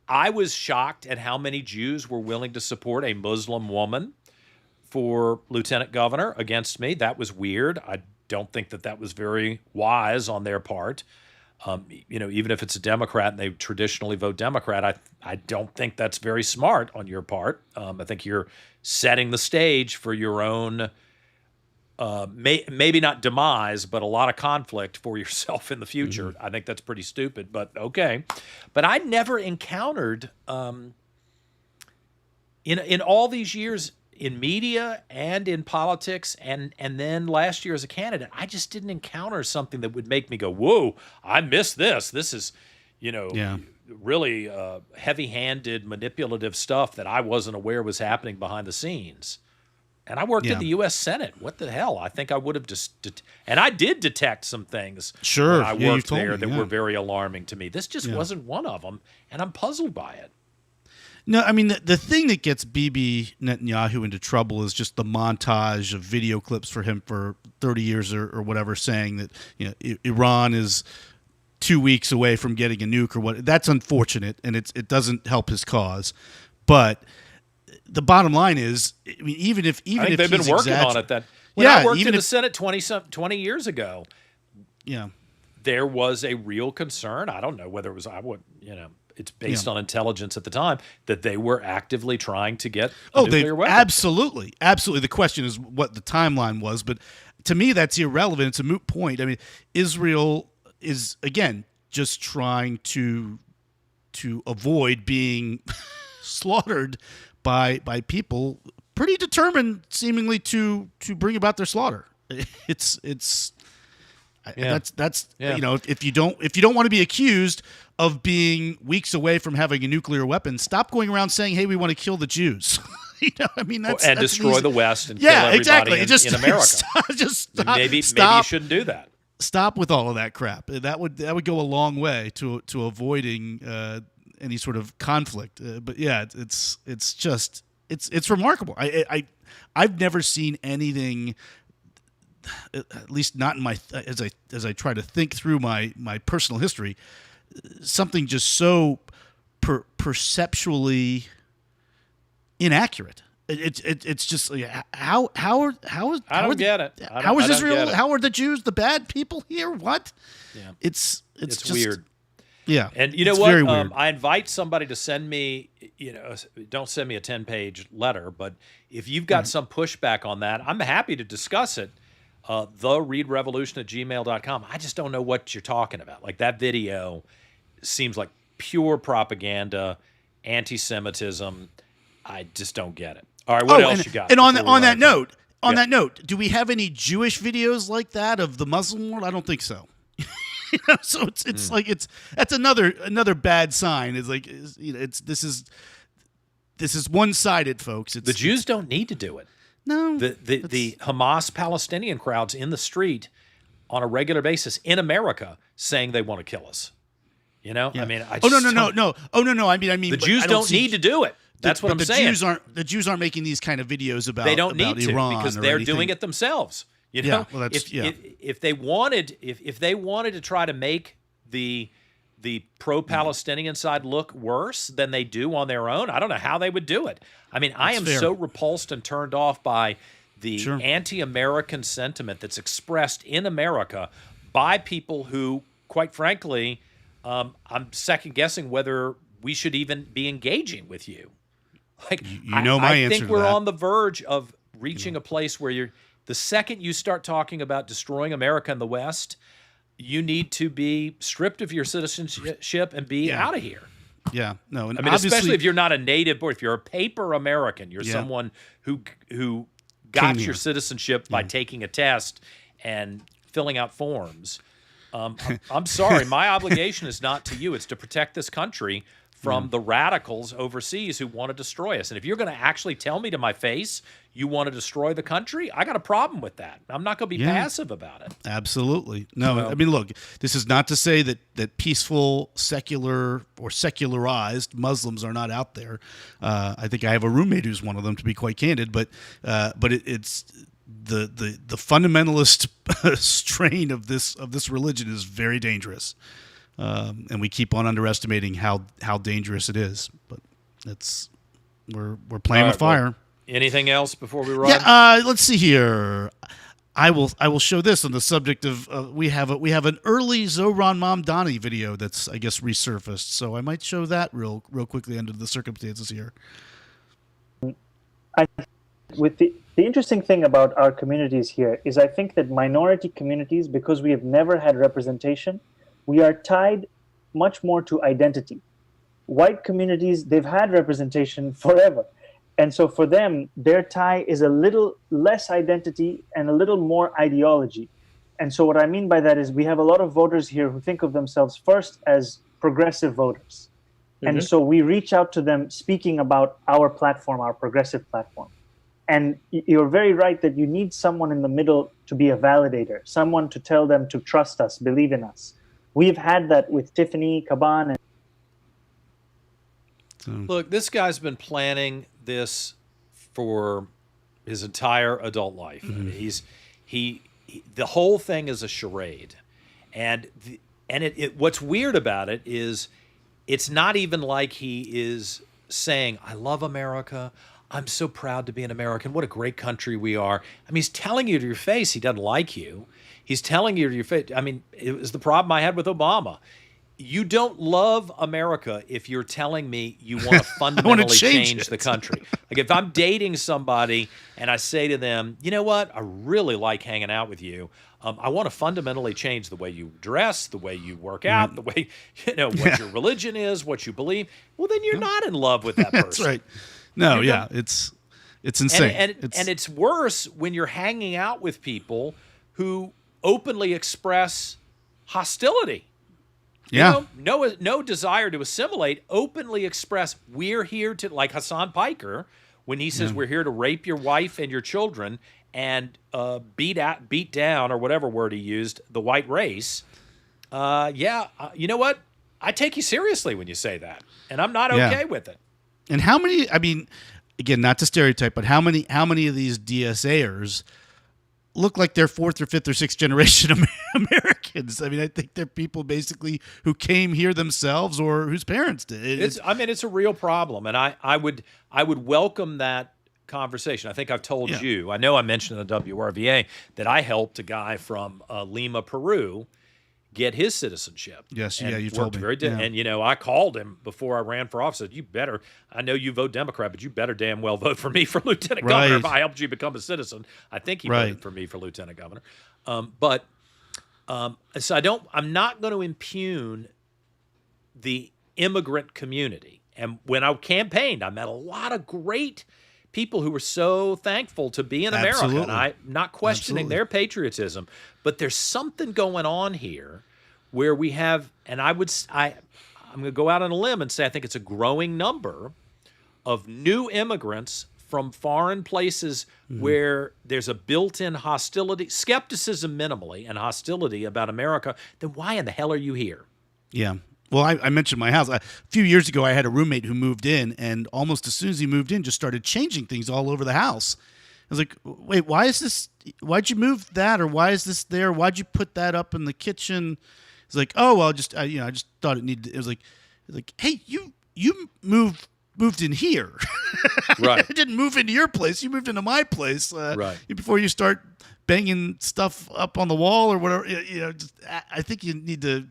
I was shocked at how many Jews were willing to support a Muslim woman for lieutenant governor against me. That was weird. I don't think that was very wise on their part. Even if it's a Democrat and they traditionally vote Democrat, I don't think that's very smart on your part. I think you're setting the stage for your own, maybe not demise, but a lot of conflict for yourself in the future. Mm-hmm. I think that's pretty stupid, but okay. But I never encountered, in all these years, in media and in politics, and then last year as a candidate, I just didn't encounter something that would make me go, whoa, I missed this. This is, really heavy-handed, manipulative stuff that I wasn't aware was happening behind the scenes. And I worked in the U.S. Senate. What the hell? I think I would have and I did detect some things when I worked there that were very alarming to me. This just wasn't one of them, and I'm puzzled by it. No, I mean, the thing that gets Bibi Netanyahu into trouble is just the montage of video clips for him for 30 years or whatever, saying that Iran is 2 weeks away from getting a nuke or what. That's unfortunate, and it doesn't help his cause. But the bottom line is, I mean, even if they've been working on it, when I worked in the Senate 20 years ago, there was a real concern. I don't know whether it was it's based on intelligence at the time that they were actively trying to get a nuclear weapon. Absolutely. The question is what the timeline was, but to me that's irrelevant. It's a moot point. I mean, Israel is again just trying to avoid being slaughtered by people pretty determined, seemingly to bring about their slaughter. That's if you don't want to be accused of being weeks away from having a nuclear weapon, stop going around saying, "Hey, we want to kill the Jews." That's destroy the West and kill everybody in America. Stop. Maybe you shouldn't do that. Stop with all of that crap. That would go a long way to avoiding any sort of conflict. But yeah, it's remarkable. I've never seen anything, at least not in my as I try to think through my personal history, something just so perceptually inaccurate. It's just how get it. How is Israel? How are the Jews the bad people here? What? Yeah. It's just weird. Yeah. And you know what? I invite somebody to send me, don't send me a 10-page letter, but if you've got some pushback on that, I'm happy to discuss it. thereidrevolution@gmail.com. I just don't know what you're talking about. Like, that video seems like pure propaganda, anti-Semitism. I just don't get it. All right, what else you got? And on that Yeah. note, do we have any Jewish videos like that of the Muslim world? I don't think so. So it's like that's another bad sign. It's like this is one-sided, folks. The Jews don't need to do it. No, the Hamas Palestinian crowds in the street on a regular basis in America saying they want to kill us. You know, I mean, no. Oh no. I mean, the Jews don't need to do it. That's what I'm saying. The Jews aren't making these kind of videos about. They don't need to Iran because or they're anything. doing it themselves. You know, Yeah, well, that's if they wanted to try to make the pro-Palestinian side look worse than they do on their own, I don't know how they would do it. I mean, I am fair. so repulsed and turned off by the anti-American sentiment that's expressed in America by people who, quite frankly, I'm second guessing whether we should even be engaging with you. Like, my answer I think to we're that. on the verge of reaching a place where the second you start talking about destroying America in the West, you need to be stripped of your citizenship and be out of here. Yeah, no, and I mean, especially if you're not a native born, if you're a paper American, you're someone who got your citizenship by taking a test and filling out forms. I'm sorry, my obligation is not to you; it's to protect this country from the radicals overseas who want to destroy us. And if you're going to actually tell me to my face you want to destroy the country, I got a problem with that. I'm not going to be passive about it. Absolutely. No, I mean, look, this is not to say that peaceful, secular, or secularized Muslims are not out there. I think I have a roommate who's one of them, to be quite candid, but it's the fundamentalist strain of this religion is very dangerous. And we keep on underestimating how dangerous it is. But we're playing with fire. Well, anything else before we run? Yeah. Let's see here. I will show this on the subject of we have an early Zohran Mamdani video that's, I guess, resurfaced. So I might show that real quickly under the circumstances here. With the interesting thing about our communities here is I think that minority communities, because we have never had representation, we are tied much more to identity. White communities, they've had representation forever. And so for them, their tie is a little less identity and a little more ideology. And so what I mean by that is we have a lot of voters here who think of themselves first as progressive voters. And so we reach out to them speaking about our platform, our progressive platform. And you're very right that you need someone in the middle to be a validator, someone to tell them to trust us, believe in us. We've had that with Tiffany, Caban, and Look, this guy's been planning this for his entire adult life. He the whole thing is a charade, and what's weird about it is it's not even like he is saying, "I love America. I'm so proud to be an American. What a great country we are." I mean, he's telling you to your face he doesn't like you. He's telling you to your face. I mean, it was the problem I had with Obama. You don't love America if you're telling me you want to fundamentally change the country. Like, if I'm dating somebody and I say to them, you know what, I really like hanging out with you. I want to fundamentally change the way you dress, the way you work out, the way, what your religion is, what you believe. Well, then you're not in love with that person. That's right. No, it's insane. And it's worse when you're hanging out with people who openly express hostility. Yeah. No desire to assimilate, openly express, we're here to, like Hassan Piker, when he says we're here to rape your wife and your children and beat down, or whatever word he used, the white race. You know what? I take you seriously when you say that, and I'm not okay with it. And how many, I mean, again, not to stereotype, but how many of these DSAers look like they're fourth or fifth or sixth generation Americans? I mean, I think they're people basically who came here themselves or whose parents did. It's a real problem, and I would welcome that conversation. I think I've told you. I know I mentioned in the WRVA that I helped a guy from Lima, Peru, get his citizenship. Yes, and yeah, you worked told me. very Yeah. And I called him before I ran for office. I said, "You better. I know you vote Democrat, but you better damn well vote for me for lieutenant governor if Right. I helped you become a citizen." I think he Right. voted for me for lieutenant governor. So I'm not going to impugn the immigrant community. And when I campaigned, I met a lot of great people who were so thankful to be in America. Absolutely. And I'm not questioning Absolutely. their patriotism, but there's something going on here where we have, and I'm going to go out on a limb and say I think it's a growing number of new immigrants from foreign places where there's a built-in hostility, skepticism minimally, and hostility about America. Then why in the hell are you here? Yeah. Well, I mentioned my house. A few years ago, I had a roommate who moved in, and almost as soon as he moved in, just started changing things all over the house. I was like, wait, why is this? Why'd you move that? Or why is this there? Why'd you put that up in the kitchen? It's like, oh, well, I just thought it needed. It was like, hey, you moved in here. Right. I didn't move into your place. You moved into my place. Right. Before you start banging stuff up on the wall or whatever, I think you need to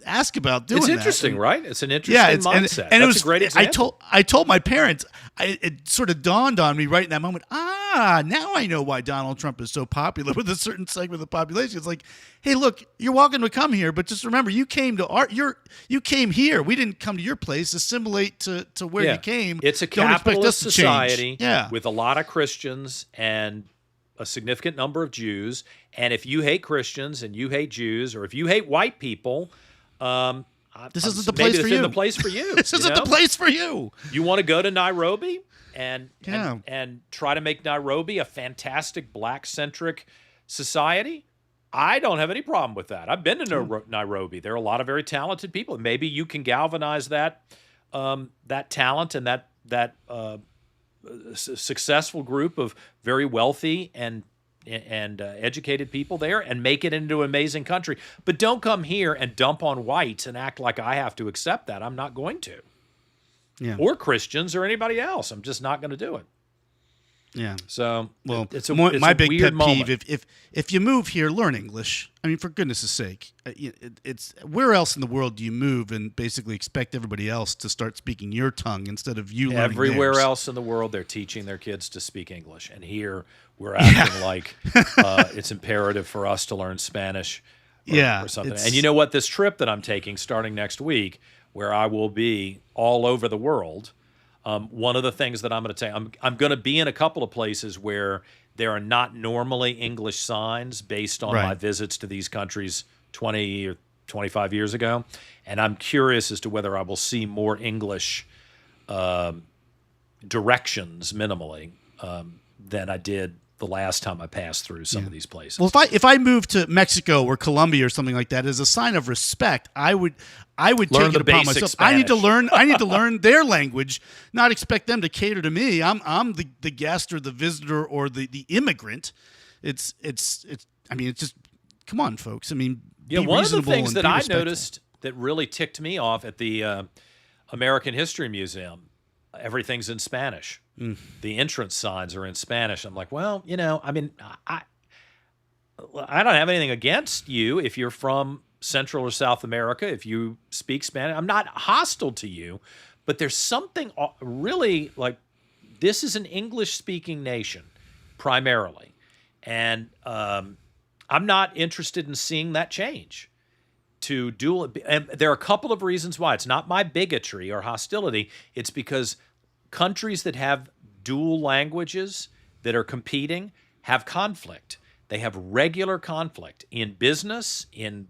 ask about doing It's that. interesting, right? It's an interesting mindset. And it That's was a great example. I told my parents. It sort of dawned on me right in that moment. Now I know why Donald Trump is so popular with a certain segment of the population. It's like, hey, look, you're welcome to come here, but just remember, you came to you came here. We didn't come to your place. Assimilate to where you came. It's a Don't expect capitalist us to change. society with a lot of Christians and a significant number of Jews. And if you hate Christians and you hate Jews, or if you hate white people, this isn't the place for you. The place for you. This isn't the place for you. You want to go to Nairobi and Yeah. try to make Nairobi a fantastic black-centric society? I don't have any problem with that. I've been to Nairobi. There are a lot of very talented people. Maybe you can galvanize that talent and that successful group of very wealthy and educated people there and make it into an amazing country. But don't come here and dump on whites and act like I have to accept that. I'm not going to. Yeah. Or Christians or anybody else. I'm just not going to do it. Yeah. So, well, it's my a big weird pet moment. peeve: if you move here, learn English. I mean, for goodness' sake, it's where else in the world do you move and basically expect everybody else to start speaking your tongue instead of you learning Everywhere theirs? else in the world, they're teaching their kids to speak English, and here we're acting like it's imperative for us to learn Spanish or something. And you know what? This trip that I'm taking starting next week, where I will be all over the world, one of the things that I'm going to take, I'm going to be in a couple of places where there are not normally English signs based on my visits to these countries 20 or 25 years ago. And I'm curious as to whether I will see more English directions minimally than I did the last time I passed through some of these places. Well, if I moved to Mexico or Colombia or something like that, as a sign of respect, I would Learn take the it upon basic myself. I need to Spanish. learn their language, not expect them to cater to me. I'm the guest or the visitor or the immigrant. It's I mean, it's just, come on, folks. I mean, Yeah, be one of the reasonable things and that be I respectful. noticed that really ticked me off at the American History Museum, everything's in Spanish. The entrance signs are in Spanish. I'm like, well, I mean, I don't have anything against you if you're from Central or South America, if you speak Spanish. I'm not hostile to you, but there's something really like, this is an English-speaking nation primarily, and I'm not interested in seeing that change to dual. And there are a couple of reasons why. It's not my bigotry or hostility. It's because countries that have dual languages that are competing have conflict. They have regular conflict in business, in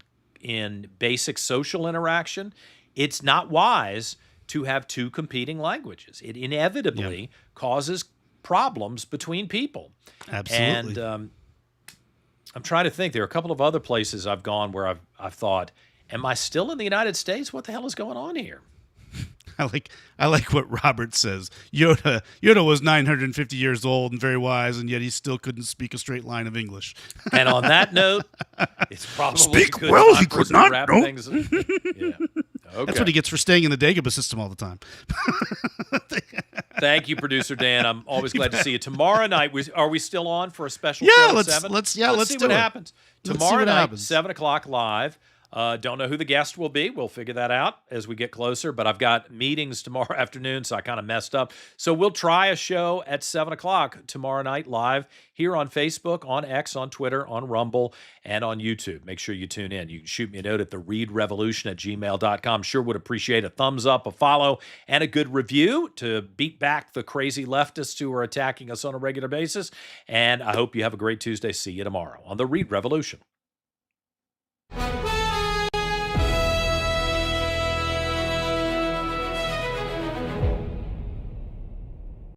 basic social interaction. It's not wise to have two competing languages. It inevitably causes problems between people. Absolutely. And I'm trying to think. There are a couple of other places I've gone where I've thought, am I still in the United States? What the hell is going on here? I like what Robert says. Yoda was 950 years old and very wise, and yet he still couldn't speak a straight line of English. And on that note, it's probably Speak a good well, time he for could us to not, wrap no. things. Yeah. Okay. That's what he gets for staying in the Dagobah system all the time. Thank you, producer Dan. I'm always glad to see you. Tomorrow night, are we still on for a special Yeah, show at let's- 7? let's see do what it. happens. Let's see Tomorrow what night, happens. 7 o'clock live. Don't know who the guest will be. We'll figure that out as we get closer, but I've got meetings tomorrow afternoon, so I kind of messed up. So we'll try a show at 7 o'clock tomorrow night live here on Facebook, on X, on Twitter, on Rumble, and on YouTube. Make sure you tune in. You can shoot me a note at thereidrevolution@gmail.com. Sure would appreciate a thumbs up, a follow, and a good review to beat back the crazy leftists who are attacking us on a regular basis. And I hope you have a great Tuesday. See you tomorrow on The Reid Revolution.